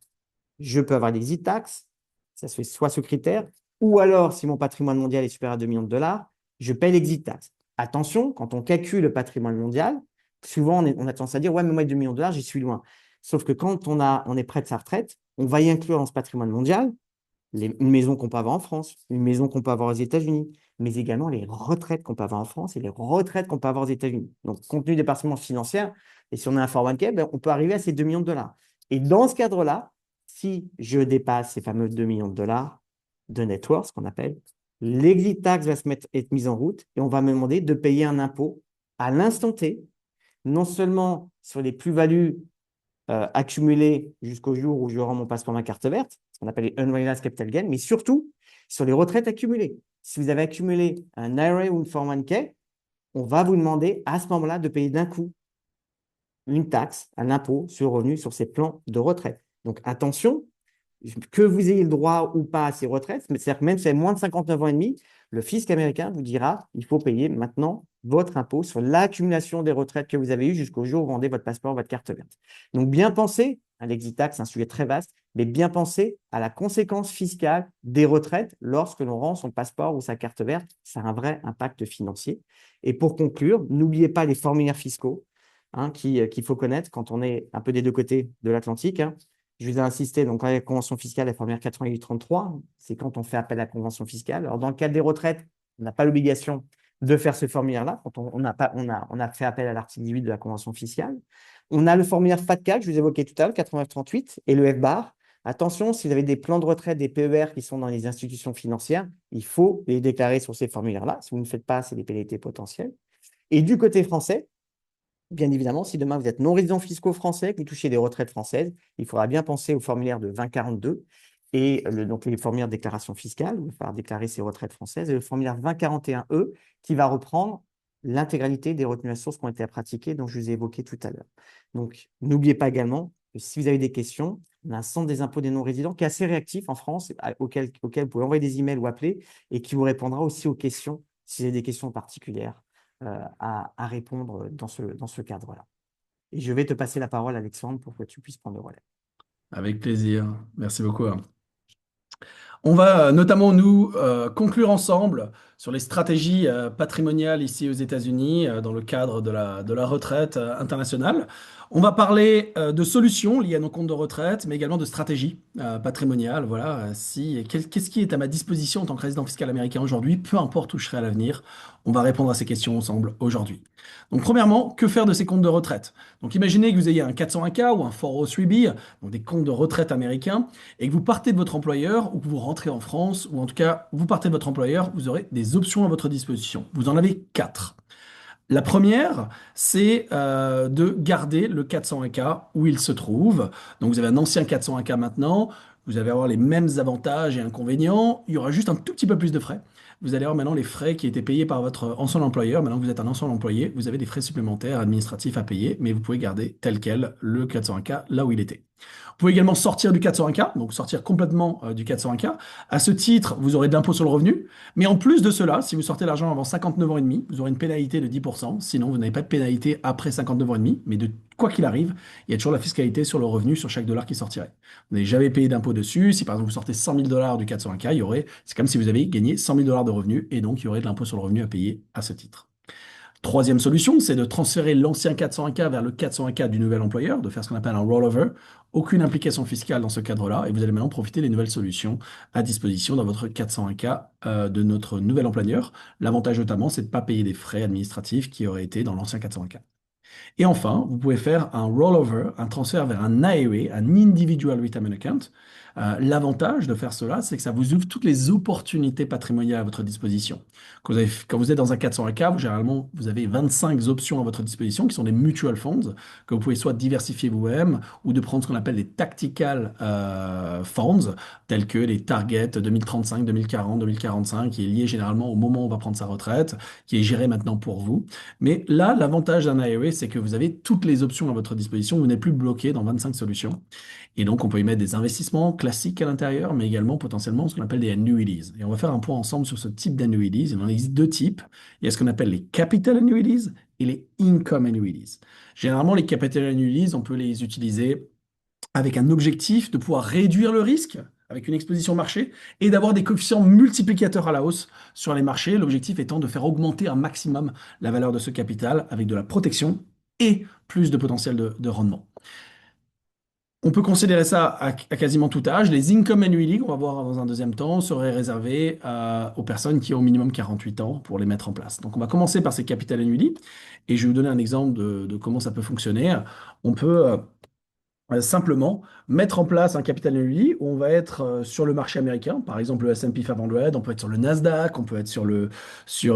je peux avoir l'exit tax. Ça se fait soit ce critère, ou alors, si mon patrimoine mondial est supérieur à 2 millions de dollars, je paye l'exit tax. Attention, quand on calcule le patrimoine mondial, souvent, on a tendance à dire, ouais, mais moi, 2 millions de dollars, j'y suis loin. Sauf que quand on est près de sa retraite, on va y inclure dans ce patrimoine mondial une maison qu'on peut avoir en France, une maison qu'on peut avoir aux États-Unis, mais également les retraites qu'on peut avoir en France et les retraites qu'on peut avoir aux États-Unis. Donc, compte tenu des performances financières, et si on a un 401k, ben, on peut arriver à ces 2 millions de dollars. Et dans ce cadre-là, si je dépasse ces fameux 2 millions de dollars de net worth, ce qu'on appelle, l'exit tax va être mise en route et on va me demander de payer un impôt à l'instant T, non seulement sur les plus-values accumulées jusqu'au jour où je rends mon passeport, ma carte verte, ce qu'on appelle les unrealized capital gain, mais surtout sur les retraites accumulées. Si vous avez accumulé un IRA ou une 401k, on va vous demander à ce moment-là de payer d'un coup une taxe, un impôt sur le revenu sur ces plans de retraite. Donc attention, que vous ayez le droit ou pas à ces retraites, c'est-à-dire que même si vous avez moins de 59 ans et demi, le fisc américain vous dira il faut payer maintenant votre impôt sur l'accumulation des retraites que vous avez eues jusqu'au jour où vous vendez votre passeport, votre carte verte. Donc bien penser à l'exit tax, c'est un sujet très vaste, mais bien penser à la conséquence fiscale des retraites lorsque l'on rend son passeport ou sa carte verte. Ça a un vrai impact financier. Et pour conclure, n'oubliez pas les formulaires fiscaux, hein, qu'il faut connaître quand on est un peu des deux côtés de l'Atlantique. Hein. Je vous ai insisté, donc la convention fiscale, la formulaire 8833, c'est quand on fait appel à la convention fiscale. Alors, dans le cadre des retraites, on n'a pas l'obligation de faire ce formulaire-là, quand on a fait appel à l'article 18 de la convention fiscale. On a le formulaire FATCA que je vous évoquais tout à l'heure, 8938, et le FBAR. Attention, si vous avez des plans de retraite, des PER qui sont dans les institutions financières, il faut les déclarer sur ces formulaires-là. Si vous ne le faites pas, c'est des pénalités potentielles. Et du côté français, bien évidemment, si demain vous êtes non-résident fiscaux français, que vous touchez des retraites françaises, il faudra bien penser au formulaire de 2042 et donc les formulaires de déclaration fiscale, il va falloir déclarer ses retraites françaises, et le formulaire 2041E qui va reprendre l'intégralité des retenues à source qui ont été pratiquées, dont je vous ai évoqué tout à l'heure. Donc, n'oubliez pas également que si vous avez des questions, on a un centre des impôts des non-résidents qui est assez réactif en France, auquel vous pouvez envoyer des emails ou appeler, et qui vous répondra aussi aux questions, si vous avez des questions particulières à répondre dans ce cadre-là. Et je vais te passer la parole, Alexandre, pour que tu puisses prendre le relais. Avec plaisir. Merci beaucoup. On va notamment nous conclure ensemble sur les stratégies patrimoniales ici aux États-Unis dans le cadre de la retraite internationale. On va parler de solutions liées à nos comptes de retraite, mais également de stratégie patrimoniale. Voilà, qu'est-ce qui est à ma disposition en tant que résident fiscal américain aujourd'hui, peu importe où je serai à l'avenir. On va répondre à ces questions ensemble aujourd'hui. Donc, premièrement, que faire de ces comptes de retraite? Donc, imaginez que vous ayez un 401k ou un 403b, donc des comptes de retraite américains, et que vous partez de votre employeur ou que vous rentrez en France, ou en tout cas, vous partez de votre employeur, vous aurez des options à votre disposition. Vous en avez quatre. La première, c'est de garder le 401k où il se trouve. Donc vous avez un ancien 401k maintenant, vous allez avoir les mêmes avantages et inconvénients, il y aura juste un tout petit peu plus de frais. Vous allez avoir maintenant les frais qui étaient payés par votre ancien employeur. Maintenant que vous êtes un ancien employé, vous avez des frais supplémentaires administratifs à payer, mais vous pouvez garder tel quel le 401k là où il était. Vous pouvez également sortir du 401k, donc sortir complètement du 401k. À ce titre, vous aurez de l'impôt sur le revenu. Mais en plus de cela, si vous sortez l'argent avant 59 ans et demi, vous aurez une pénalité de 10%. Sinon, vous n'avez pas de pénalité après 59 ans et demi. Mais de quoi qu'il arrive, il y a toujours la fiscalité sur le revenu sur chaque dollar qui sortirait. Vous n'avez jamais payé d'impôt dessus. Si par exemple vous sortez 100 000 dollars du 401k, c'est comme si vous avez gagné 100 000 dollars de revenus et donc il y aurait de l'impôt sur le revenu à payer à ce titre. Troisième solution, c'est de transférer l'ancien 401k vers le 401k du nouvel employeur, de faire ce qu'on appelle un rollover. Aucune implication fiscale dans ce cadre-là, et vous allez maintenant profiter des nouvelles solutions à disposition dans votre 401k de notre nouvel employeur. L'avantage notamment, c'est de ne pas payer des frais administratifs qui auraient été dans l'ancien 401k. Et enfin, vous pouvez faire un rollover, un transfert vers un IRA, un Individual Retirement Account. L'avantage de faire cela, c'est que ça vous ouvre toutes les opportunités patrimoniales à votre disposition. Quand vous êtes dans un 401k, généralement, vous avez 25 options à votre disposition qui sont des mutual funds que vous pouvez soit diversifier vous-même ou de prendre ce qu'on appelle des tactical funds, tels que les targets 2035, 2040, 2045, qui est lié généralement au moment où on va prendre sa retraite, qui est géré maintenant pour vous. Mais là, l'avantage d'un IRA, c'est que vous avez toutes les options à votre disposition. Vous n'êtes plus bloqué dans 25 solutions. Et donc, on peut y mettre des investissements classiques à l'intérieur, mais également potentiellement ce qu'on appelle des annuities. Et on va faire un point ensemble sur ce type d'annuities. Il en existe deux types. Il y a ce qu'on appelle les capital annuities et les income annuities. Généralement, les capital annuities, on peut les utiliser avec un objectif de pouvoir réduire le risque avec une exposition marché et d'avoir des coefficients multiplicateurs à la hausse sur les marchés. L'objectif étant de faire augmenter un maximum la valeur de ce capital avec de la protection et plus de potentiel de rendement. On peut considérer ça à quasiment tout âge. Les income annuities, qu'on va voir dans un deuxième temps, seraient réservés aux personnes qui ont au minimum 48 ans pour les mettre en place. Donc on va commencer par ces capital annuities et je vais vous donner un exemple de comment ça peut fonctionner. On peut simplement mettre en place un capital annuity où on va être sur le marché américain, par exemple le S&P 500, on peut être sur le Nasdaq, on peut être sur ce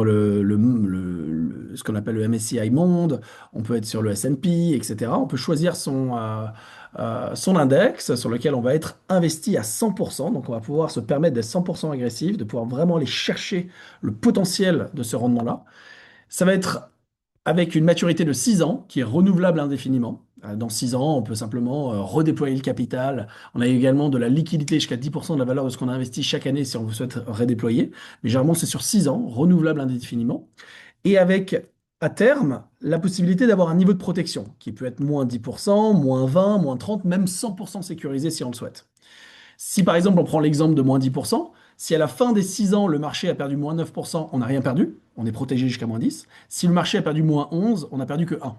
qu'on appelle le MSCI Monde, on peut être sur le S&P, etc. On peut choisir son index sur lequel on va être investi à 100%. Donc on va pouvoir se permettre d'être 100% agressif, de pouvoir vraiment aller chercher le potentiel de ce rendement-là. Ça va être avec une maturité de 6 ans qui est renouvelable indéfiniment. Dans 6 ans, on peut simplement redéployer le capital. On a également de la liquidité jusqu'à 10% de la valeur de ce qu'on a investi chaque année si on souhaite redéployer. Mais généralement, c'est sur 6 ans, renouvelable indéfiniment. Et avec, à terme, la possibilité d'avoir un niveau de protection qui peut être moins 10%, moins 20, moins 30, même 100% sécurisé si on le souhaite. Si par exemple on prend l'exemple de moins 10%, si à la fin des 6 ans le marché a perdu moins 9%, on n'a rien perdu, on est protégé jusqu'à moins 10. Si le marché a perdu moins 11, on n'a perdu que 1.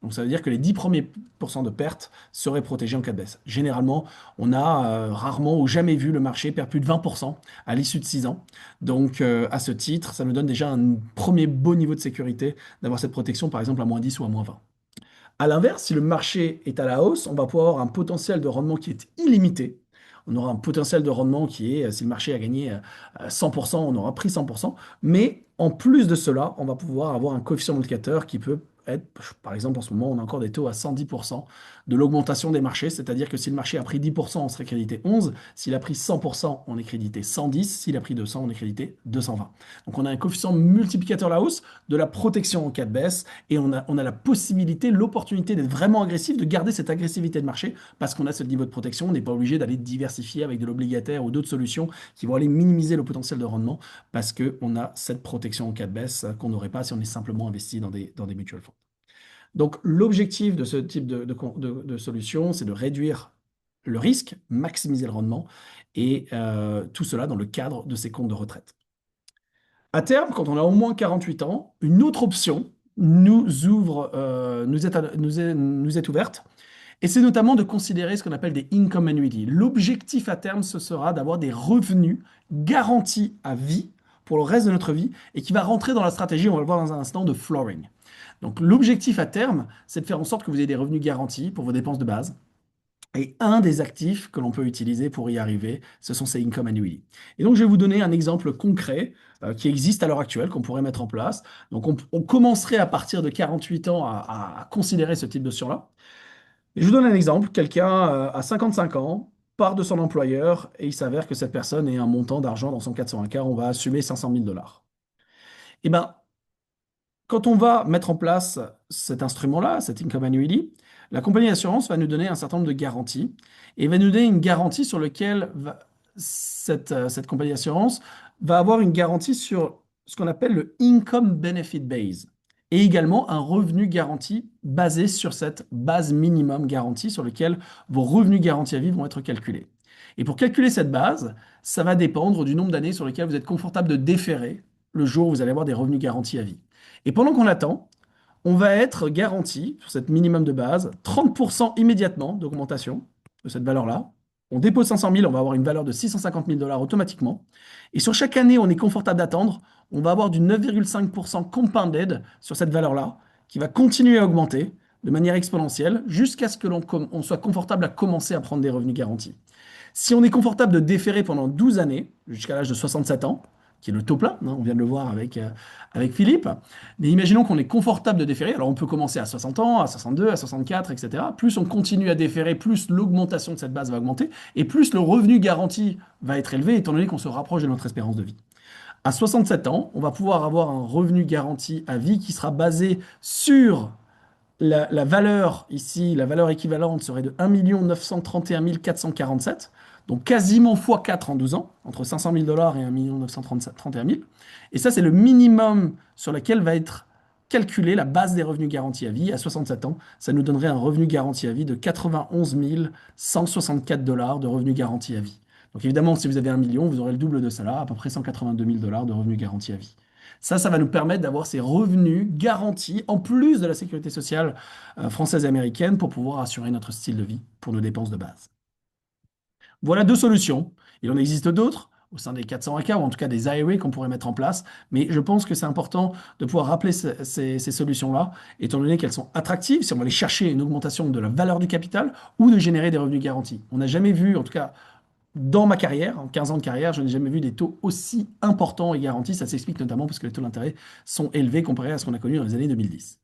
Donc ça veut dire que les 10 premiers pourcents de pertes seraient protégés en cas de baisse. Généralement, on a rarement ou jamais vu le marché perdre plus de 20% à l'issue de 6 ans. Donc à ce titre, ça nous donne déjà un premier beau niveau de sécurité d'avoir cette protection par exemple à moins 10 ou à moins 20. À l'inverse, si le marché est à la hausse, on va pouvoir avoir un potentiel de rendement qui est illimité. On aura un potentiel de rendement qui est, si le marché a gagné 100%, on aura pris 100%. Mais en plus de cela, on va pouvoir avoir un coefficient multiplicateur qui peut être, par exemple, en ce moment, on a encore des taux à 110% de l'augmentation des marchés. C'est-à-dire que si le marché a pris 10%, on serait crédité 11. S'il a pris 100%, on est crédité 110. S'il a pris 200, on est crédité 220. Donc on a un coefficient multiplicateur à la hausse, de la protection en cas de baisse, et on a la possibilité, l'opportunité d'être vraiment agressif, de garder cette agressivité de marché, parce qu'on a ce niveau de protection. On n'est pas obligé d'aller diversifier avec de l'obligataire ou d'autres solutions qui vont aller minimiser le potentiel de rendement, parce qu'on a cette protection en cas de baisse qu'on n'aurait pas si on est simplement investi dans des mutual funds. Donc l'objectif de ce type de solution, c'est de réduire le risque, maximiser le rendement, et tout cela dans le cadre de ces comptes de retraite. À terme, quand on a au moins 48 ans, une autre option nous est ouverte. Et c'est notamment de considérer ce qu'on appelle des income annuity. L'objectif à terme, ce sera d'avoir des revenus garantis à vie pour le reste de notre vie et qui va rentrer dans la stratégie, on va le voir dans un instant, de flooring. Donc l'objectif à terme, c'est de faire en sorte que vous ayez des revenus garantis pour vos dépenses de base. Et un des actifs que l'on peut utiliser pour y arriver, ce sont ces income annuity. Et donc, je vais vous donner un exemple concret qui existe à l'heure actuelle, qu'on pourrait mettre en place. Donc, on commencerait à partir de 48 ans à considérer ce type d'option-là. Et je vous donne un exemple. Quelqu'un a 55 ans, part de son employeur, et il s'avère que cette personne ait un montant d'argent dans son 401k, on va assumer 500 000 dollars. Eh bien, quand on va mettre en place cet instrument-là, cet income annuity, la compagnie d'assurance va nous donner un certain nombre de garanties et va nous donner une garantie sur laquelle cette compagnie d'assurance va avoir une garantie sur ce qu'on appelle le income benefit base et également un revenu garanti basé sur cette base minimum garantie sur lequel vos revenus garantis à vie vont être calculés. Et pour calculer cette base, ça va dépendre du nombre d'années sur lesquelles vous êtes confortable de déférer le jour où vous allez avoir des revenus garantis à vie. Et pendant qu'on attend, on va être garanti, sur cette minimum de base, 30% immédiatement d'augmentation de cette valeur-là. On dépose 500 000, on va avoir une valeur de 650 000 dollars automatiquement. Et sur chaque année, on est confortable d'attendre, on va avoir du 9,5% compounded sur cette valeur-là, qui va continuer à augmenter de manière exponentielle jusqu'à ce que l'on soit confortable à commencer à prendre des revenus garantis. Si on est confortable de déférer pendant 12 années, jusqu'à l'âge de 67 ans, qui est le taux plein, on vient de le voir avec Philippe, mais imaginons qu'on est confortable de déférer, alors on peut commencer à 60 ans, à 62, à 64, etc. Plus on continue à déférer, plus l'augmentation de cette base va augmenter, et plus le revenu garanti va être élevé, étant donné qu'on se rapproche de notre espérance de vie. À 67 ans, on va pouvoir avoir un revenu garanti à vie qui sera basé sur la valeur ici, la valeur équivalente serait de 1 931 447, donc quasiment x4 en 12 ans, entre 500 000 dollars et 1 931 000. Et ça, c'est le minimum sur lequel va être calculée la base des revenus garantis à vie. À 67 ans, ça nous donnerait un revenu garanti à vie de 91 164 dollars de revenus garantis à vie. Donc évidemment, si vous avez 1 million, vous aurez le double de cela, à peu près 182 000 dollars de revenus garantis à vie. Ça va nous permettre d'avoir ces revenus garantis, en plus de la sécurité sociale française et américaine, pour pouvoir assurer notre style de vie pour nos dépenses de base. Voilà deux solutions. Il en existe d'autres au sein des 401k, ou en tout cas des IRA qu'on pourrait mettre en place, mais je pense que c'est important de pouvoir rappeler ces solutions-là, étant donné qu'elles sont attractives, si on va aller chercher une augmentation de la valeur du capital ou de générer des revenus garantis. On n'a jamais vu, en tout cas dans ma carrière, en 15 ans de carrière, je n'ai jamais vu des taux aussi importants et garantis. Ça s'explique notamment parce que les taux d'intérêt sont élevés comparés à ce qu'on a connu dans les années 2010.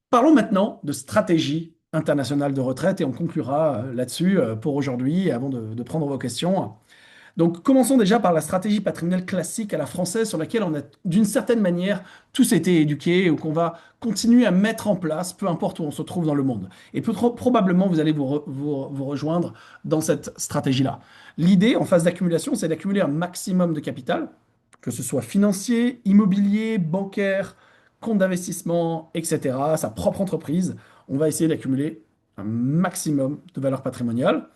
Parlons maintenant de stratégie internationale de retraite et on conclura là-dessus pour aujourd'hui avant de prendre vos questions. Donc, commençons déjà par la stratégie patrimoniale classique à la française sur laquelle on a, d'une certaine manière, tous été éduqués ou qu'on va continuer à mettre en place, peu importe où on se trouve dans le monde. Et probablement, vous allez vous rejoindre dans cette stratégie-là. L'idée, en phase d'accumulation, c'est d'accumuler un maximum de capital, que ce soit financier, immobilier, bancaire, compte d'investissement, etc., sa propre entreprise. On va essayer d'accumuler un maximum de valeur patrimoniale.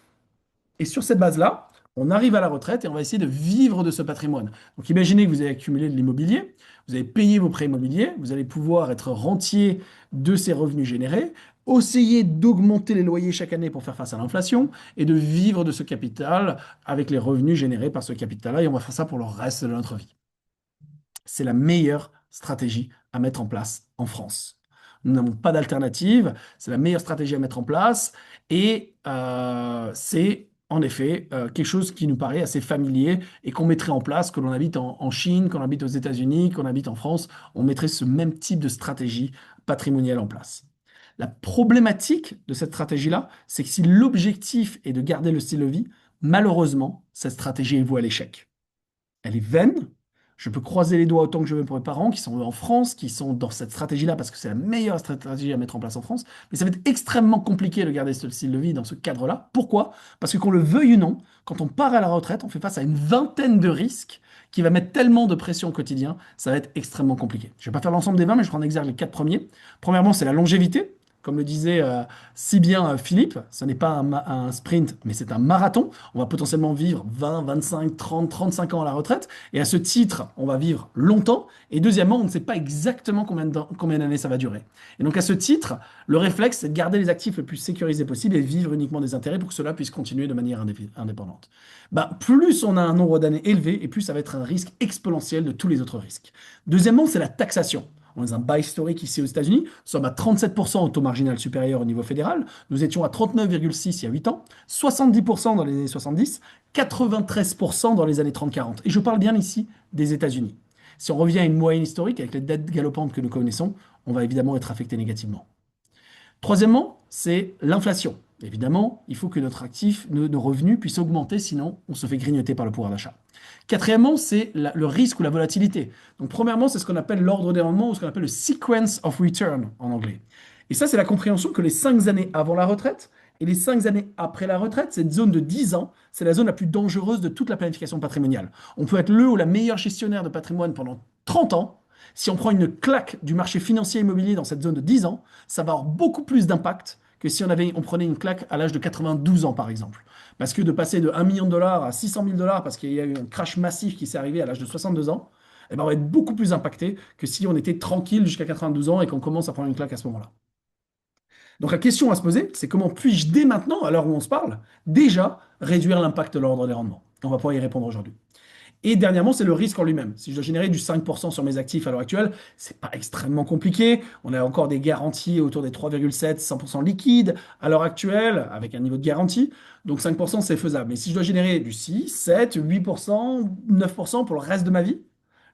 Et sur cette base-là, on arrive à la retraite et on va essayer de vivre de ce patrimoine. Donc imaginez que vous avez accumulé de l'immobilier, vous avez payé vos prêts immobiliers, vous allez pouvoir être rentier de ces revenus générés, essayer d'augmenter les loyers chaque année pour faire face à l'inflation et de vivre de ce capital avec les revenus générés par ce capital-là et on va faire ça pour le reste de notre vie. C'est la meilleure stratégie à mettre en place en France. Nous n'avons pas d'alternative, c'est la meilleure stratégie à mettre en place et c'est en effet quelque chose qui nous paraît assez familier et qu'on mettrait en place, que l'on habite en Chine, qu'on habite aux États-Unis, qu'on habite en France, on mettrait ce même type de stratégie patrimoniale en place. La problématique de cette stratégie-là, c'est que si l'objectif est de garder le style de vie, malheureusement, cette stratégie est vouée à l'échec. Elle est vaine. Je peux croiser les doigts autant que je veux pour mes parents qui sont en France, qui sont dans cette stratégie-là parce que c'est la meilleure stratégie à mettre en place en France. Mais ça va être extrêmement compliqué de garder ce style de vie dans ce cadre-là. Pourquoi? Parce que qu'on le veuille ou non, quand on part à la retraite, on fait face à une vingtaine de risques qui va mettre tellement de pression au quotidien, ça va être extrêmement compliqué. Je ne vais pas faire l'ensemble des 20, mais je prends en exergue les 4 premiers. Premièrement, c'est la longévité. Comme le disait si bien Philippe, ce n'est pas un sprint, mais c'est un marathon. On va potentiellement vivre 20, 25, 30, 35 ans à la retraite. Et à ce titre, on va vivre longtemps. Et deuxièmement, on ne sait pas exactement combien d'années ça va durer. Et donc à ce titre, le réflexe, c'est de garder les actifs le plus sécurisés possible et vivre uniquement des intérêts pour que cela puisse continuer de manière indépendante. Bah, plus on a un nombre d'années élevé, et plus ça va être un risque exponentiel de tous les autres risques. Deuxièmement, c'est la taxation. On est dans un bas historique ici aux États-Unis. Nous sommes à 37% au taux marginal supérieur au niveau fédéral. Nous étions à 39,6 il y a 8 ans, 70% dans les années 70, 93% dans les années 30-40. Et je parle bien ici des États-Unis. Si on revient à une moyenne historique avec les dettes galopantes que nous connaissons, on va évidemment être affecté négativement. Troisièmement, c'est l'inflation. Évidemment, il faut que notre actif, nos revenus puissent augmenter, sinon on se fait grignoter par le pouvoir d'achat. Quatrièmement, c'est le risque ou la volatilité. Donc premièrement, c'est ce qu'on appelle l'ordre des rendements ou ce qu'on appelle le sequence of return en anglais. Et ça, c'est la compréhension que les 5 années avant la retraite et les 5 années après la retraite, cette zone de 10 ans, c'est la zone la plus dangereuse de toute la planification patrimoniale. On peut être le ou la meilleure gestionnaire de patrimoine pendant 30 ans. Si on prend une claque du marché financier immobilier dans cette zone de 10 ans, ça va avoir beaucoup plus d'impact que si on prenait une claque à l'âge de 92 ans, par exemple. Parce que de passer de 1 million de dollars à 600 000 dollars parce qu'il y a eu un crash massif qui s'est arrivé à l'âge de 62 ans, eh ben on va être beaucoup plus impacté que si on était tranquille jusqu'à 92 ans et qu'on commence à prendre une claque à ce moment-là. Donc la question à se poser, c'est comment puis-je dès maintenant, à l'heure où on se parle, déjà réduire l'impact de l'ordre des rendements? On va pouvoir y répondre aujourd'hui. Et dernièrement, c'est le risque en lui-même. Si je dois générer du 5% sur mes actifs à l'heure actuelle, c'est pas extrêmement compliqué. On a encore des garanties autour des 3,7, 100% liquides à l'heure actuelle, avec un niveau de garantie. Donc 5%, c'est faisable. Mais si je dois générer du 6, 7, 8%, 9% pour le reste de ma vie,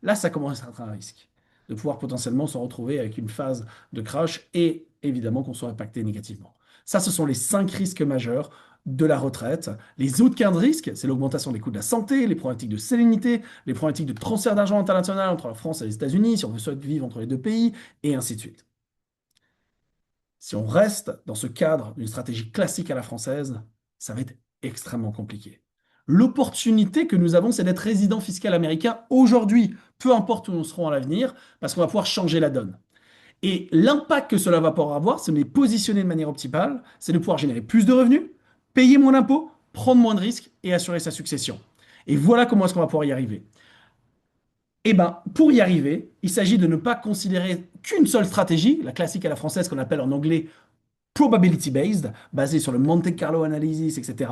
là, ça commence à être un risque de pouvoir potentiellement se retrouver avec une phase de crash et évidemment qu'on soit impacté négativement. Ça, ce sont les 5 risques majeurs de la retraite. Les autres cas de risque, c'est l'augmentation des coûts de la santé, les problématiques de salinité, les problématiques de transfert d'argent international entre la France et les États-Unis, si on veut souhaiter vivre entre les deux pays, et ainsi de suite. Si on reste dans ce cadre d'une stratégie classique à la française, ça va être extrêmement compliqué. L'opportunité que nous avons, c'est d'être résident fiscal américain aujourd'hui, peu importe où nous serons à l'avenir, parce qu'on va pouvoir changer la donne. Et l'impact que cela va pouvoir avoir, c'est de les positionner de manière optimale, c'est de pouvoir générer plus de revenus, payer moins d'impôts, prendre moins de risques et assurer sa succession. Et voilà comment est-ce qu'on va pouvoir y arriver. Eh bien, pour y arriver, il s'agit de ne pas considérer qu'une seule stratégie, la classique à la française qu'on appelle en anglais probability based, basée sur le Monte Carlo analysis, etc.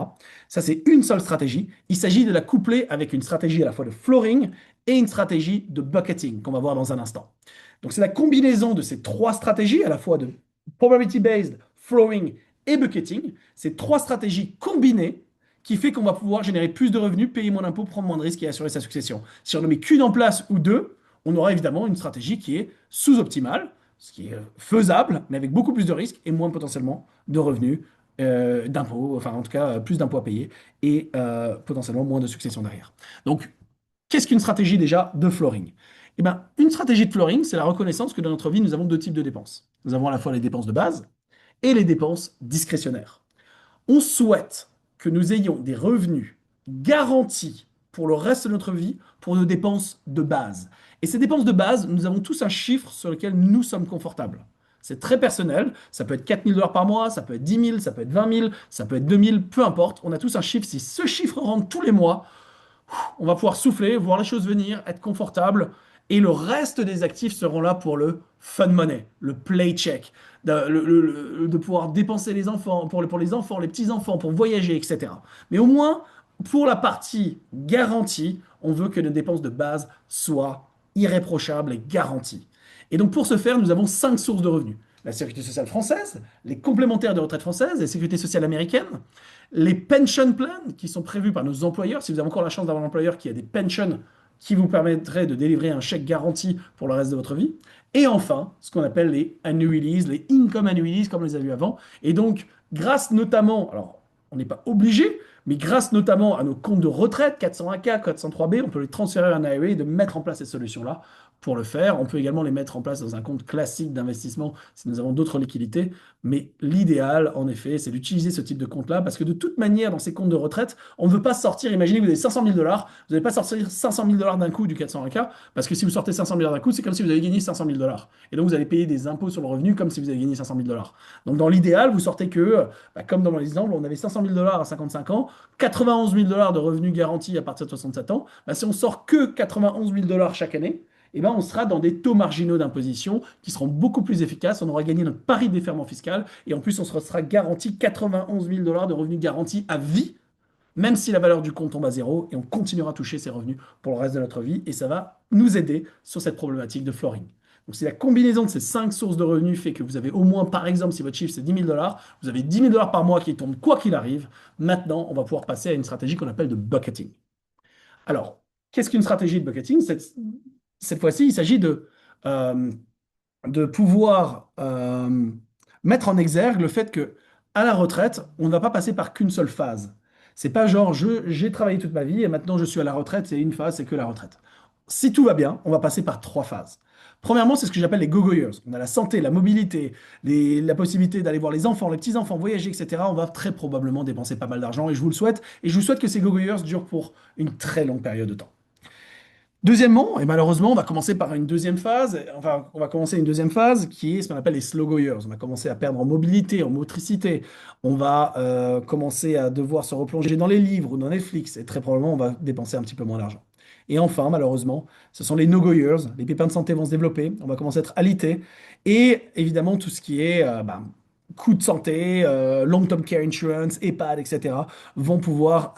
Ça, c'est une seule stratégie. Il s'agit de la coupler avec une stratégie à la fois de flooring et une stratégie de bucketing qu'on va voir dans un instant. Donc, c'est la combinaison de ces 3 stratégies, à la fois de probability based, flooring et bucketing, ces 3 stratégies combinées qui fait qu'on va pouvoir générer plus de revenus, payer moins d'impôts, prendre moins de risques et assurer sa succession. Si on ne met qu'une en place ou 2, on aura évidemment une stratégie qui est sous-optimale, ce qui est faisable, mais avec beaucoup plus de risques et moins potentiellement de revenus, d'impôts, enfin en tout cas plus d'impôts à payer et potentiellement moins de succession derrière. Donc, qu'est-ce qu'une stratégie déjà de flooring? Eh bien, une stratégie de flooring, c'est la reconnaissance que dans notre vie, nous avons 2 types de dépenses. Nous avons à la fois les dépenses de base et les dépenses discrétionnaires. On souhaite que nous ayons des revenus garantis pour le reste de notre vie pour nos dépenses de base. Et ces dépenses de base, nous avons tous un chiffre sur lequel nous sommes confortables. C'est très personnel, ça peut être 4 000 dollars par mois, ça peut être 10 000, ça peut être 20 000, ça peut être 2 000, peu importe. On a tous un chiffre. Si ce chiffre rentre tous les mois, on va pouvoir souffler, voir les choses venir, être confortable. Et le reste des actifs seront là pour le fun money, le play check, de pouvoir dépenser les enfants, pour les enfants, les petits-enfants, pour voyager, etc. Mais au moins, pour la partie garantie, on veut que nos dépenses de base soient irréprochables et garanties. Et donc pour ce faire, nous avons 5 sources de revenus. La sécurité sociale française, les complémentaires de retraite française, la sécurité sociale américaine, les pension plans qui sont prévus par nos employeurs. Si vous avez encore la chance d'avoir un employeur qui a des pensions qui vous permettraient de délivrer un chèque garanti pour le reste de votre vie. Et enfin, ce qu'on appelle les annuities, les income annuities, comme on les a vus avant. Et donc, grâce notamment, alors on n'est pas obligé, Mais grâce notamment à nos comptes de retraite, 401K, 403B, on peut les transférer à un IRA et de mettre en place ces solutions-là pour le faire. On peut également les mettre en place dans un compte classique d'investissement si nous avons d'autres liquidités. Mais l'idéal, en effet, c'est d'utiliser ce type de compte-là parce que de toute manière, dans ces comptes de retraite, on ne veut pas sortir. Imaginez que vous avez 500 000 dollars. Vous n'allez pas sortir 500 000 dollars d'un coup du 401K parce que si vous sortez 500 000 d'un coup, c'est comme si vous avez gagné 500 000 dollars. Et donc, vous allez payer des impôts sur le revenu comme si vous avez gagné 500 000 dollars. Donc, dans l'idéal, vous sortez que, comme dans l'exemple, on avait 500 000 dollars à 55 ans, 91 000 dollars de revenus garantis à partir de 67 ans. Si on sort que 91 000 dollars chaque année, eh ben, on sera dans des taux marginaux d'imposition qui seront beaucoup plus efficaces. On aura gagné notre pari de déferrement fiscal et en plus, on sera garanti 91 000 dollars de revenus garantis à vie, même si la valeur du compte tombe à zéro et on continuera à toucher ces revenus pour le reste de notre vie et ça va nous aider sur cette problématique de flooring. Donc, si la combinaison de ces 5 sources de revenus fait que vous avez au moins, par exemple, si votre chiffre c'est 10 000 dollars, vous avez 10 000 dollars par mois qui tombent quoi qu'il arrive, maintenant, on va pouvoir passer à une stratégie qu'on appelle de bucketing. Alors, qu'est-ce qu'une stratégie de bucketing? Cette fois-ci, il s'agit euh, de pouvoir mettre en exergue le fait que à la retraite, on ne va pas passer par qu'une seule phase. C'est pas genre j'ai travaillé toute ma vie et maintenant je suis à la retraite, c'est une phase, c'est que la retraite. Si tout va bien, on va passer par 3 phases. Premièrement, c'est ce que j'appelle les go-go years. On a la santé, la mobilité, la possibilité d'aller voir les enfants, les petits-enfants, voyager, etc. On va très probablement dépenser pas mal d'argent et je vous le souhaite. Et je vous souhaite que ces go-go years durent pour une très longue période de temps. Deuxièmement, et malheureusement, on va commencer par une deuxième phase. Enfin, on va commencer une deuxième phase qui est ce qu'on appelle les slow years. On va commencer à perdre en mobilité, en motricité. On va commencer à devoir se replonger dans les livres ou dans Netflix. Et très probablement, on va dépenser un petit peu moins d'argent. Et enfin, malheureusement, ce sont les no-go years. Les pépins de santé vont se développer. On va commencer à être alité. Et évidemment, tout ce qui est coûts de santé, long-term care insurance, EHPAD, etc., vont pouvoir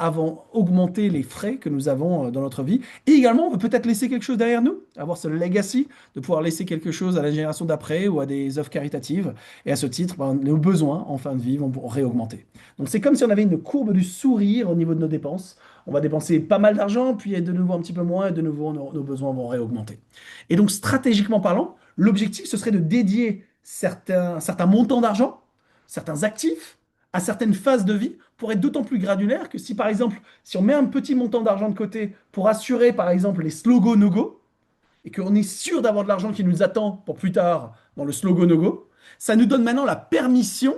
augmenter les frais que nous avons dans notre vie. Et également, on veut peut-être laisser quelque chose derrière nous, avoir ce legacy, de pouvoir laisser quelque chose à la génération d'après ou à des œuvres caritatives. Et à ce titre, nos besoins en fin de vie vont réaugmenter. Donc c'est comme si on avait une courbe du sourire au niveau de nos dépenses. On va dépenser pas mal d'argent, puis de nouveau un petit peu moins, et de nouveau nos besoins vont réaugmenter. Et donc stratégiquement parlant, l'objectif, ce serait de dédier certains montants d'argent, certains actifs, à certaines phases de vie pour être d'autant plus granulaire que si par exemple, si on met un petit montant d'argent de côté pour assurer par exemple les slow go no go et qu'on est sûr d'avoir de l'argent qui nous attend pour plus tard dans le slow go no go, ça nous donne maintenant la permission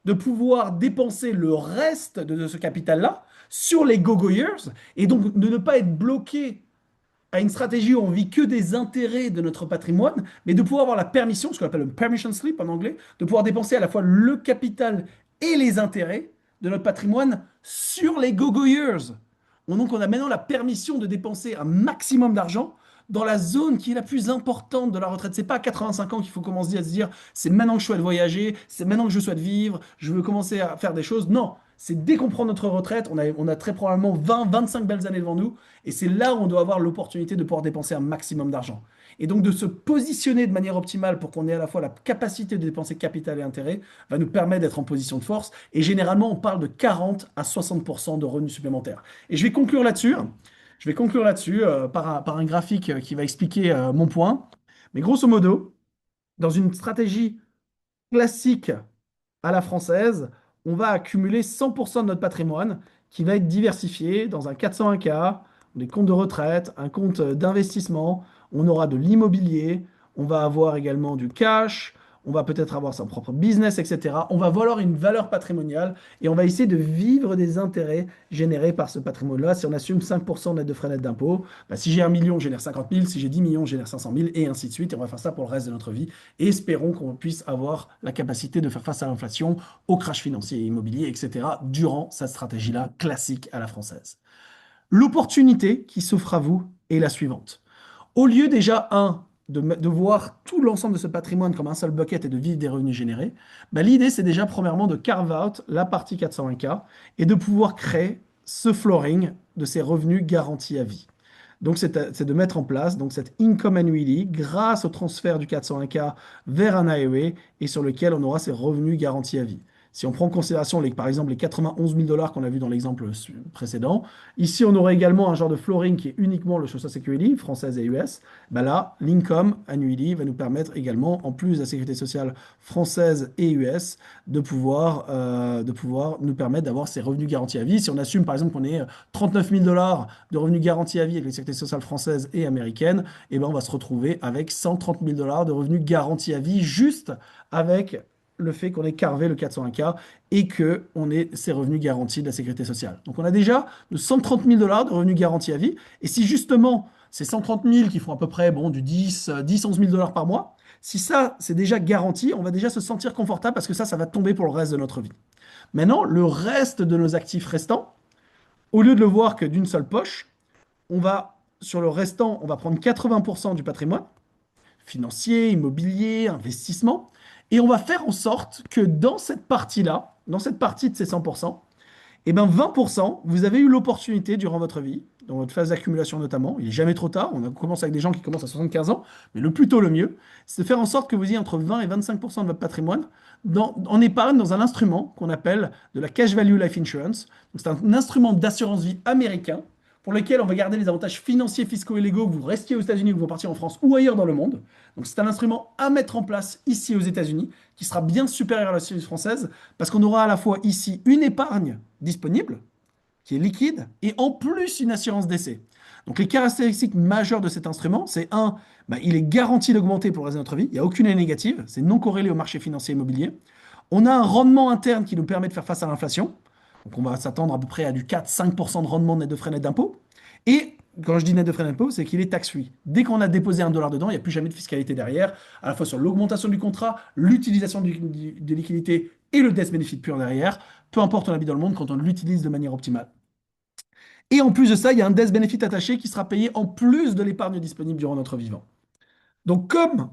de pouvoir dépenser le reste de ce capital-là sur les go-go years et donc de ne pas être bloqué à une stratégie où on vit que des intérêts de notre patrimoine, mais de pouvoir avoir la permission, ce qu'on appelle le permission slip en anglais, de pouvoir dépenser à la fois le capital et les intérêts de notre patrimoine sur les go-go years. Donc on a maintenant la permission de dépenser un maximum d'argent dans la zone qui est la plus importante de la retraite. C'est pas à 85 ans qu'il faut commencer à se dire c'est maintenant que je souhaite voyager, c'est maintenant que je souhaite vivre, je veux commencer à faire des choses. Non, c'est dès qu'on prend notre retraite, on a très probablement 20, 25 belles années devant nous et c'est là où on doit avoir l'opportunité de pouvoir dépenser un maximum d'argent. Et donc de se positionner de manière optimale pour qu'on ait à la fois la capacité de dépenser capital et intérêt va nous permettre d'être en position de force. Et généralement, on parle de 40 à 60% de revenus supplémentaires. Et je vais conclure là-dessus. Par un graphique qui va expliquer mon point. Mais grosso modo, dans une stratégie classique à la française, on va accumuler 100% de notre patrimoine qui va être diversifié dans un 401K, des comptes de retraite, un compte d'investissement, on aura de l'immobilier, on va avoir également du cash, on va peut-être avoir son propre business, etc. On va avoir une valeur patrimoniale et on va essayer de vivre des intérêts générés par ce patrimoine-là. Si on assume 5% net de frais nets d'impôt, si j'ai 1 million, je génère 50 000, si j'ai 10 millions, je génère 500 000 et ainsi de suite. Et on va faire ça pour le reste de notre vie. Et espérons qu'on puisse avoir la capacité de faire face à l'inflation, au crash financier et immobilier, etc. durant cette stratégie-là classique à la française. L'opportunité qui s'offre à vous est la suivante. Au lieu déjà, de voir tout l'ensemble de ce patrimoine comme un seul bucket et de vivre des revenus générés, l'idée c'est déjà premièrement de carve out la partie 401K et de pouvoir créer ce flooring de ces revenus garantis à vie. Donc c'est de mettre en place donc cette income annuity grâce au transfert du 401K vers un IRA et sur lequel on aura ces revenus garantis à vie. Si on prend en considération, par exemple, les 91 000 dollars qu'on a vu dans l'exemple précédent, ici, on aurait également un genre de flooring qui est uniquement le Social Security, française et US. Ben là, l'income annuity va nous permettre également, en plus de la sécurité sociale française et US, de pouvoir nous permettre d'avoir ces revenus garantis à vie. Si on assume, par exemple, qu'on ait 39 000 dollars de revenus garantis à vie avec les sécurités sociales françaises et américaines, eh ben, on va se retrouver avec 130 000 dollars de revenus garantis à vie juste avec le fait qu'on ait carvé le 401K et qu'on ait ces revenus garantis de la sécurité sociale. Donc on a déjà de 130 000 dollars de revenus garantis à vie. Et si justement ces 130 000 qui font à peu près bon, du 11 000 dollars par mois, si ça c'est déjà garanti, on va déjà se sentir confortable parce que ça va tomber pour le reste de notre vie. Maintenant, le reste de nos actifs restants, au lieu de le voir que d'une seule poche, sur le restant, on va prendre 80% du patrimoine financier, immobilier, investissement. Et on va faire en sorte que dans cette partie-là, dans cette partie de ces 100%, eh ben 20%, vous avez eu l'opportunité durant votre vie, dans votre phase d'accumulation notamment, il n'est jamais trop tard, commence avec des gens qui commencent à 75 ans, mais le plus tôt le mieux, c'est de faire en sorte que vous ayez entre 20 et 25% de votre patrimoine en épargne dans un instrument qu'on appelle de la Cash Value Life Insurance. Donc c'est un instrument d'assurance vie américain pour lequel on va garder les avantages financiers, fiscaux et légaux que vous restiez aux États-Unis, que vous partiez en France ou ailleurs dans le monde. Donc c'est un instrument à mettre en place ici aux États-Unis qui sera bien supérieur à la série française parce qu'on aura à la fois ici une épargne disponible qui est liquide et en plus une assurance décès. Donc les caractéristiques majeures de cet instrument, c'est un, il est garanti d'augmenter pour le reste de notre vie, il n'y a aucune année négative, c'est non corrélé au marché financier immobilier. On a un rendement interne qui nous permet de faire face à l'inflation. Donc on va s'attendre à peu près à du 4-5% de rendement net de frais net d'impôt. Et quand je dis net de frais net d'impôt, c'est qu'il est tax-free. Dès qu'on a déposé $1 dedans, il n'y a plus jamais de fiscalité derrière, à la fois sur l'augmentation du contrat, l'utilisation de liquidité et le death benefit pur derrière, peu importe où on habite dans le monde, quand on l'utilise de manière optimale. Et en plus de ça, il y a un death benefit attaché qui sera payé en plus de l'épargne disponible durant notre vivant. Donc comme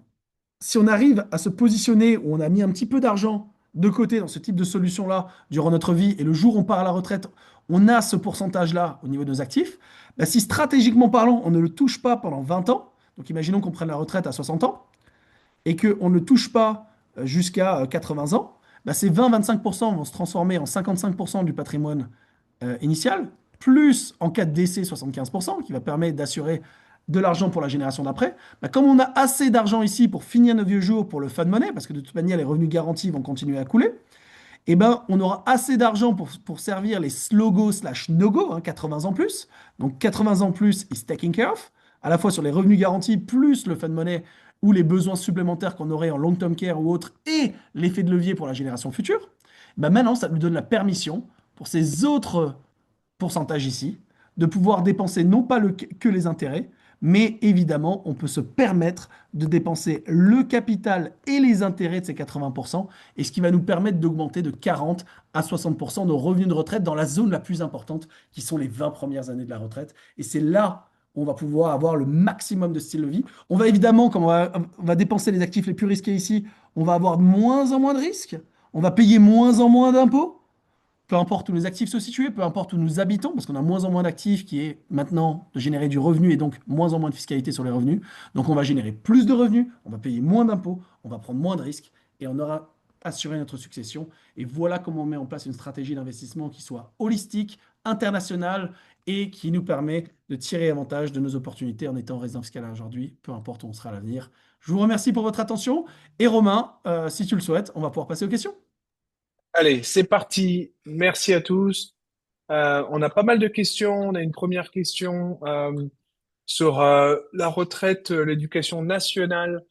si on arrive à se positionner où on a mis un petit peu d'argent de côté dans ce type de solution-là durant notre vie et le jour où on part à la retraite, on a ce pourcentage-là au niveau de nos actifs, si stratégiquement parlant, on ne le touche pas pendant 20 ans, donc imaginons qu'on prenne la retraite à 60 ans et qu'on ne touche pas jusqu'à 80 ans, ces 20-25% vont se transformer en 55% du patrimoine initial, plus en cas de décès 75%, qui va permettre d'assurer de l'argent pour la génération d'après. Comme on a assez d'argent ici pour finir nos vieux jours pour le fun money, parce que de toute manière les revenus garantis vont continuer à couler, on aura assez d'argent pour servir les slogo/no-go, 80 ans plus. Donc 80 ans plus is taking care of, à la fois sur les revenus garantis plus le fun money ou les besoins supplémentaires qu'on aurait en long-term care ou autre et l'effet de levier pour la génération future. Maintenant, ça nous donne la permission pour ces autres pourcentage ici, de pouvoir dépenser non pas que les intérêts, mais évidemment, on peut se permettre de dépenser le capital et les intérêts de ces 80%, et ce qui va nous permettre d'augmenter de 40 à 60% nos revenus de retraite dans la zone la plus importante, qui sont les 20 premières années de la retraite. Et c'est là où on va pouvoir avoir le maximum de style de vie. On va évidemment, comme on va dépenser les actifs les plus risqués ici, on va avoir de moins en moins de risques, on va payer moins en moins d'impôts, peu importe où les actifs se situent, peu importe où nous habitons, parce qu'on a moins en moins d'actifs qui est maintenant de générer du revenu et donc moins en moins de fiscalité sur les revenus. Donc on va générer plus de revenus, on va payer moins d'impôts, on va prendre moins de risques et on aura assuré notre succession. Et voilà comment on met en place une stratégie d'investissement qui soit holistique, internationale et qui nous permet de tirer avantage de nos opportunités en étant résident fiscal aujourd'hui, peu importe où on sera à l'avenir. Je vous remercie pour votre attention et Romain, si tu le souhaites, on va pouvoir passer aux questions. Allez, c'est parti. Merci à tous. On a pas mal de questions. On a une première question sur la retraite, l'éducation nationale.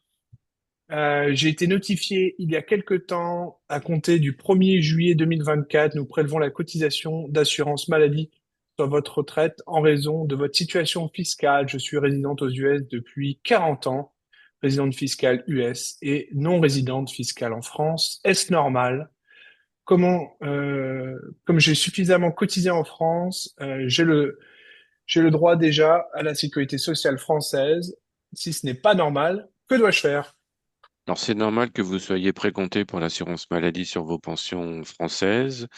J'ai été notifié il y a quelque temps, à compter du 1er juillet 2024, nous prélevons la cotisation d'assurance maladie sur votre retraite en raison de votre situation fiscale. Je suis résidente aux US depuis 40 ans, résidente fiscale US et non résidente fiscale en France. Est-ce normal? Comme j'ai suffisamment cotisé en France, j'ai le droit déjà à la sécurité sociale française. Si ce n'est pas normal, que dois-je faire? Alors, c'est normal que vous soyez précompté pour l'assurance maladie sur vos pensions françaises.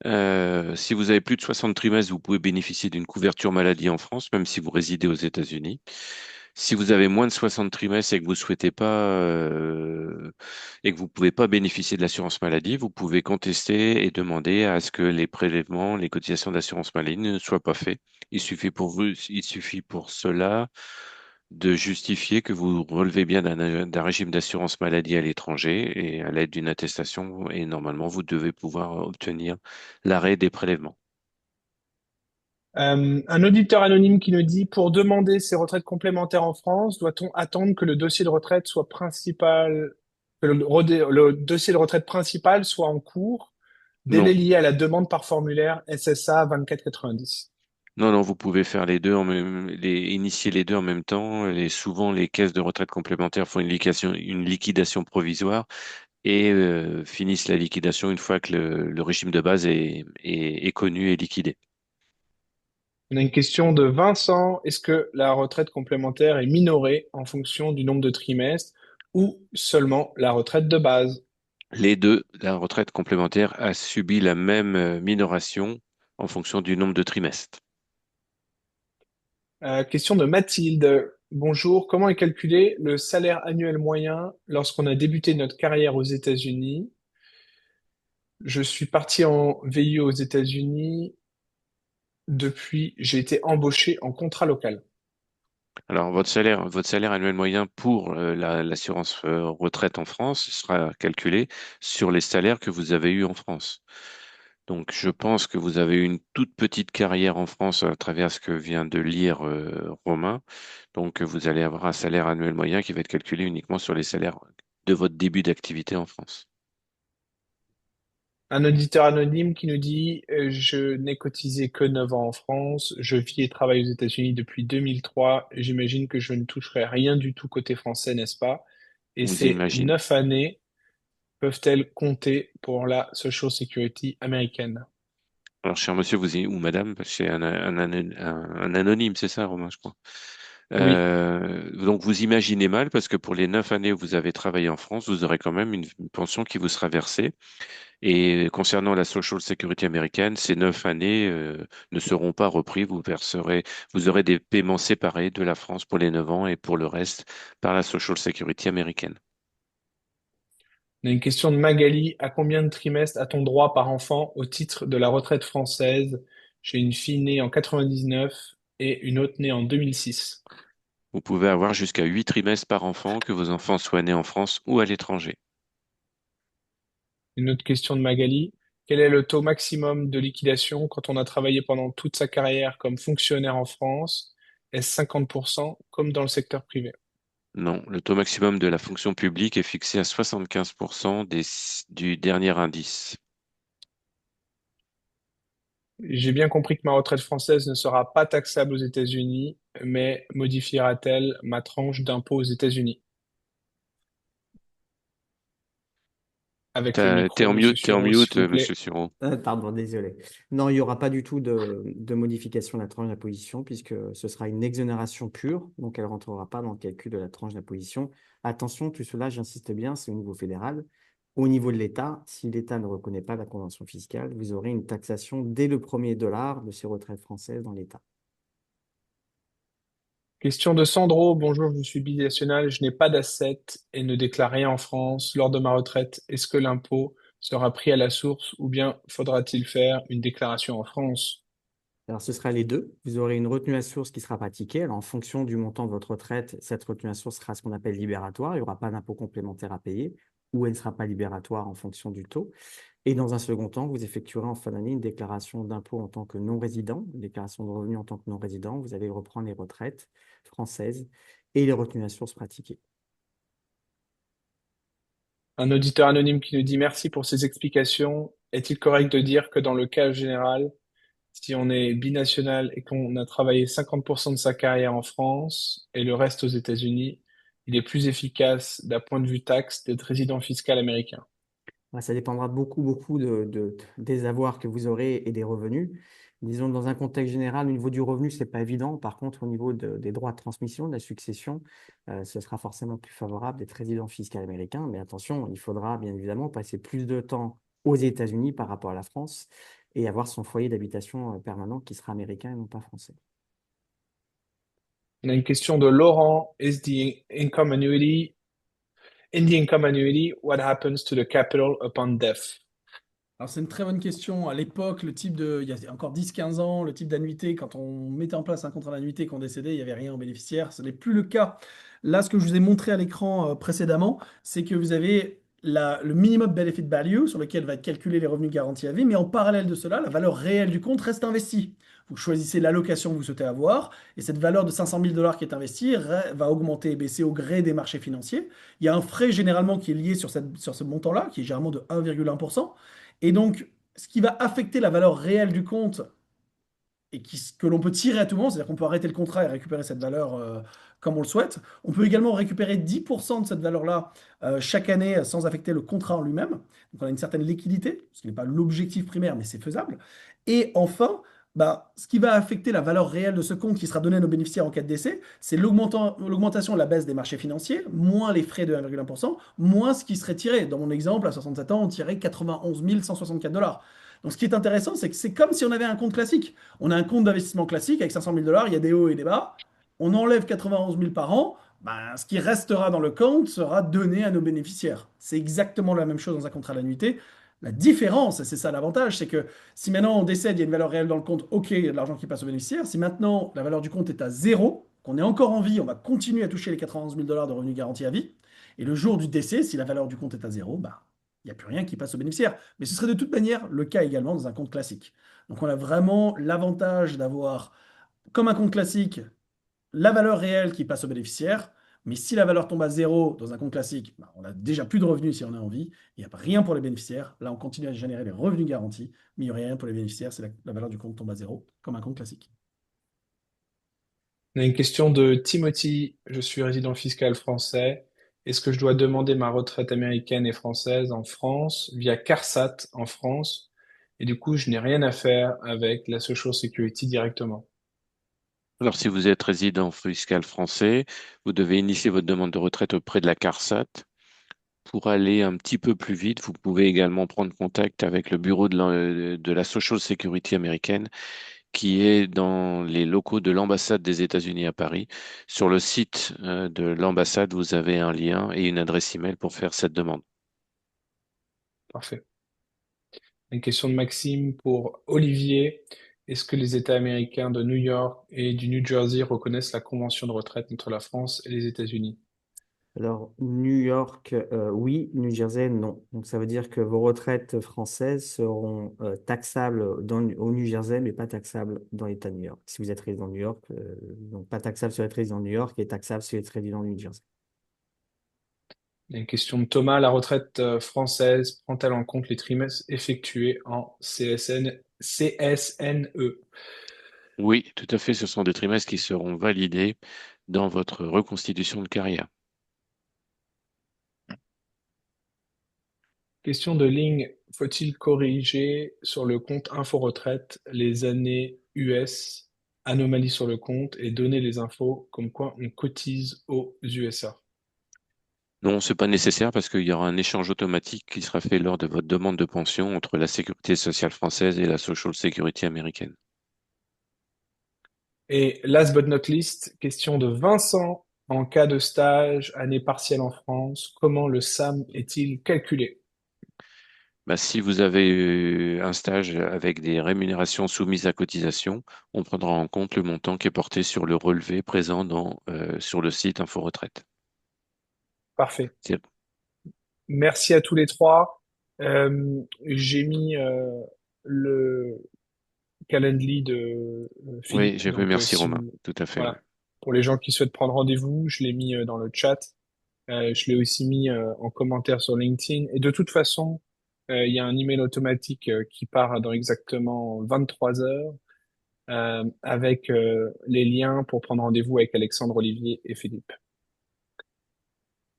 Si vous avez plus de 60 trimestres, vous pouvez bénéficier d'une couverture maladie en France, même si vous résidez aux États-Unis. Si vous avez moins de 60 trimestres et que vous souhaitez pas et que vous pouvez pas bénéficier de l'assurance maladie, vous pouvez contester et demander à ce que les prélèvements, les cotisations d'assurance maladie ne soient pas faits. Il suffit pour cela de justifier que vous relevez bien d'un régime d'assurance maladie à l'étranger et à l'aide d'une attestation et normalement vous devez pouvoir obtenir l'arrêt des prélèvements. Un auditeur anonyme qui nous dit, pour demander ses retraites complémentaires en France, doit-on attendre que le dossier de retraite soit principal, que le dossier de retraite principal soit en cours, délai Non. lié à la demande par formulaire SSA 2490? Non, non, vous pouvez faire les deux initier les deux en même temps. Souvent, les caisses de retraite complémentaires font une liquidation provisoire et finissent la liquidation une fois que le régime de base est connu et liquidé. On a une question de Vincent. Est-ce que la retraite complémentaire est minorée en fonction du nombre de trimestres ou seulement la retraite de base? Les deux, la retraite complémentaire a subi la même minoration en fonction du nombre de trimestres. Question de Mathilde. Bonjour, comment est calculé le salaire annuel moyen lorsqu'on a débuté notre carrière aux États-Unis? Je suis parti en VIE aux États-Unis. Depuis, j'ai été embauché en contrat local. Alors, votre salaire annuel moyen pour l'assurance retraite en France sera calculé sur les salaires que vous avez eus en France. Donc, je pense que vous avez eu une toute petite carrière en France à travers ce que vient de lire Romain. Donc, vous allez avoir un salaire annuel moyen qui va être calculé uniquement sur les salaires de votre début d'activité en France. Un auditeur anonyme qui nous dit, je n'ai cotisé que 9 ans en France, je vis et travaille aux États-Unis depuis 2003, j'imagine que je ne toucherai rien du tout côté français, n'est-ce pas? Et Vous ces imaginez. 9 années peuvent-elles compter pour la Social Security américaine? Alors, cher monsieur, ou madame, parce que c'est un anonyme, c'est ça, Romain, je crois. Oui. Donc, vous imaginez mal, parce que pour les 9 années où vous avez travaillé en France, vous aurez quand même une pension qui vous sera versée. Et concernant la Social Security américaine, ces 9 années ne seront pas repris. Vous aurez des paiements séparés de la France pour les 9 ans et pour le reste par la Social Security américaine. On a une question de Magali. À combien de trimestres a-t-on droit par enfant au titre de la retraite française? J'ai une fille née en 99 et une autre née en 2006. Vous pouvez avoir jusqu'à 8 trimestres par enfant, que vos enfants soient nés en France ou à l'étranger. Une autre question de Magali. Quel est le taux maximum de liquidation quand on a travaillé pendant toute sa carrière comme fonctionnaire en France? Est-ce 50% comme dans le secteur privé? Non, le taux maximum de la fonction publique est fixé à 75% du dernier indice. J'ai bien compris que ma retraite française ne sera pas taxable aux États-Unis, mais modifiera-t-elle ma tranche d'impôt aux États-Unis? Avec le micro, Monsieur T'es en Suron, s'il mute, vous monsieur plaît. Sureau. Pardon, désolé. Non, il n'y aura pas du tout de modification de la tranche d'imposition puisque ce sera une exonération pure, donc elle ne rentrera pas dans le calcul de la tranche d'imposition. Attention, tout cela, j'insiste bien, c'est au niveau fédéral. Au niveau de l'État, si l'État ne reconnaît pas la convention fiscale, vous aurez une taxation dès le premier dollar de ces retraites françaises dans l'État. Question de Sandro. Bonjour, je suis binational, je n'ai pas d'assets et ne déclare rien en France. Lors de ma retraite, est-ce que l'impôt sera pris à la source ou bien faudra-t-il faire une déclaration en France? Alors, ce sera les deux. Vous aurez une retenue à source qui sera pratiquée. Alors, en fonction du montant de votre retraite, cette retenue à source sera ce qu'on appelle libératoire. Il n'y aura pas d'impôt complémentaire à payer ou elle ne sera pas libératoire en fonction du taux. Et dans un second temps, vous effectuerez en fin d'année une déclaration d'impôt en tant que non-résident, une déclaration de revenus en tant que non-résident. Vous allez reprendre les retraites françaises et les retenues à source pratiquées. Un auditeur anonyme qui nous dit merci pour ces explications. Est-il correct de dire que dans le cas général, si on est binational et qu'on a travaillé 50% de sa carrière en France et le reste aux États-Unis, il est plus efficace d'un point de vue taxe d'être résident fiscal américain? Ouais, ça dépendra beaucoup des avoirs que vous aurez et des revenus. Disons, dans un contexte général, au niveau du revenu, ce n'est pas évident. Par contre, au niveau des droits de transmission, de la succession, ce sera forcément plus favorable d'être résident fiscal américain. Mais attention, il faudra bien évidemment passer plus de temps aux États-Unis par rapport à la France et avoir son foyer d'habitation permanent qui sera américain et non pas français. On a une question de Laurent. In the income annuity, what happens to the capital upon death? Alors, c'est une très bonne question. À l'époque, il y a encore 10-15 ans, le type d'annuité, quand on mettait en place un contrat d'annuité qu'on décédait, il n'y avait rien en bénéficiaire. Ce n'est plus le cas. Là, ce que je vous ai montré à l'écran précédemment, c'est que vous avez le minimum benefit value sur lequel va être calculé les revenus garantis à vie, mais en parallèle de cela, la valeur réelle du compte reste investie. Vous choisissez l'allocation que vous souhaitez avoir, et cette valeur de 500 000 dollars qui est investie va augmenter et baisser au gré des marchés financiers. Il y a un frais généralement qui est lié sur ce montant-là, qui est généralement de 1,1%. Et donc, ce qui va affecter la valeur réelle du compte et que l'on peut tirer à tout moment, c'est-à-dire qu'on peut arrêter le contrat et récupérer cette valeur comme on le souhaite. On peut également récupérer 10% de cette valeur-là chaque année sans affecter le contrat en lui-même. Donc on a une certaine liquidité, ce qui n'est pas l'objectif primaire, mais c'est faisable. Et enfin, bah, ce qui va affecter la valeur réelle de ce compte qui sera donné à nos bénéficiaires en cas de décès, c'est l'augmentation et la baisse des marchés financiers, moins les frais de 1,1%, moins ce qui serait tiré. Dans mon exemple, à 67 ans, on tirait 91 164 dollars. Donc ce qui est intéressant, c'est que c'est comme si on avait un compte classique. On a un compte d'investissement classique avec 500 000 dollars, il y a des hauts et des bas. On enlève 91 000 par an, ben, ce qui restera dans le compte sera donné à nos bénéficiaires. C'est exactement la même chose dans un contrat d'annuité. La différence, et c'est ça l'avantage, c'est que si maintenant on décède, il y a une valeur réelle dans le compte, ok, il y a de l'argent qui passe aux bénéficiaires. Si maintenant la valeur du compte est à zéro, qu'on est encore en vie, on va continuer à toucher les 91 000 dollars de revenus garantis à vie. Et le jour du décès, si la valeur du compte est à zéro, bah, il n'y a plus rien qui passe aux bénéficiaires. Mais ce serait de toute manière le cas également dans un compte classique. Donc on a vraiment l'avantage d'avoir, comme un compte classique, la valeur réelle qui passe aux bénéficiaires. Mais si la valeur tombe à zéro dans un compte classique, bah, on n'a déjà plus de revenus si on est en vie. Il n'y a rien pour les bénéficiaires. Là, on continue à générer des revenus garantis, mais il n'y aurait rien pour les bénéficiaires si la valeur du compte tombe à zéro, comme un compte classique. On a une question de Timothy. Je suis résident fiscal français. Est-ce que je dois demander ma retraite américaine et française en France via CARSAT en France? Et du coup, je n'ai rien à faire avec la Social Security directement. Alors, si vous êtes résident fiscal français, vous devez initier votre demande de retraite auprès de la CARSAT. Pour aller un petit peu plus vite, vous pouvez également prendre contact avec le bureau de la Social Security américaine qui est dans les locaux de l'ambassade des États-Unis à Paris. Sur le site de l'ambassade, vous avez un lien et une adresse email pour faire cette demande. Parfait. Une question de Maxime pour Olivier. Est-ce que les États américains de New York et du New Jersey reconnaissent la convention de retraite entre la France et les États-Unis? Alors, New York, oui, New Jersey, non. Donc, ça veut dire que vos retraites françaises seront taxables au New Jersey, mais pas taxables dans l'État de New York. Si vous êtes résident de New York, donc pas taxable si vous êtes résident de New York et taxable si vous êtes résident de New Jersey. Il y a une question de Thomas. La retraite française prend-elle en compte les trimestres effectués en CSNE? Oui, tout à fait, ce sont des trimestres qui seront validés dans votre reconstitution de carrière. Question de Ling. Faut-il corriger sur le compte Info Retraite les années US, anomalie sur le compte et donner les infos comme quoi on cotise aux USA? Non, c'est pas nécessaire parce qu'il y aura un échange automatique qui sera fait lors de votre demande de pension entre la Sécurité sociale française et la Social Security américaine. Et last but not least, question de Vincent. En cas de stage, année partielle en France, comment le SAM est-il calculé? Bah, si vous avez eu un stage avec des rémunérations soumises à cotisation, on prendra en compte le montant qui est porté sur le relevé présent sur le site Info Retraite. Parfait. C'est- Merci à tous les trois. J'ai mis le Calendly de Oui, Philippe. j'ai vu, Donc, merci si Romain, vous, tout à fait. Ouais. voilà, pour les gens qui souhaitent prendre rendez-vous, je l'ai mis dans le chat. Je l'ai aussi mis en commentaire sur LinkedIn. Et de toute façon, il y a un email automatique qui part dans exactement 23 heures avec les liens pour prendre rendez-vous avec Alexandre, Olivier et Philippe.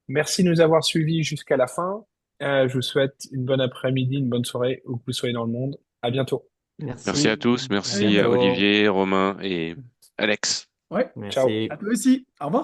Merci de nous avoir suivis jusqu'à la fin. Je vous souhaite une bonne après-midi, une bonne soirée où que vous soyez dans le monde. À bientôt. Merci à Merci. tous, À merci à bientôt. Bientôt. Olivier, Romain et Alex. Ouais, Ciao. Merci. à toi aussi. Au revoir.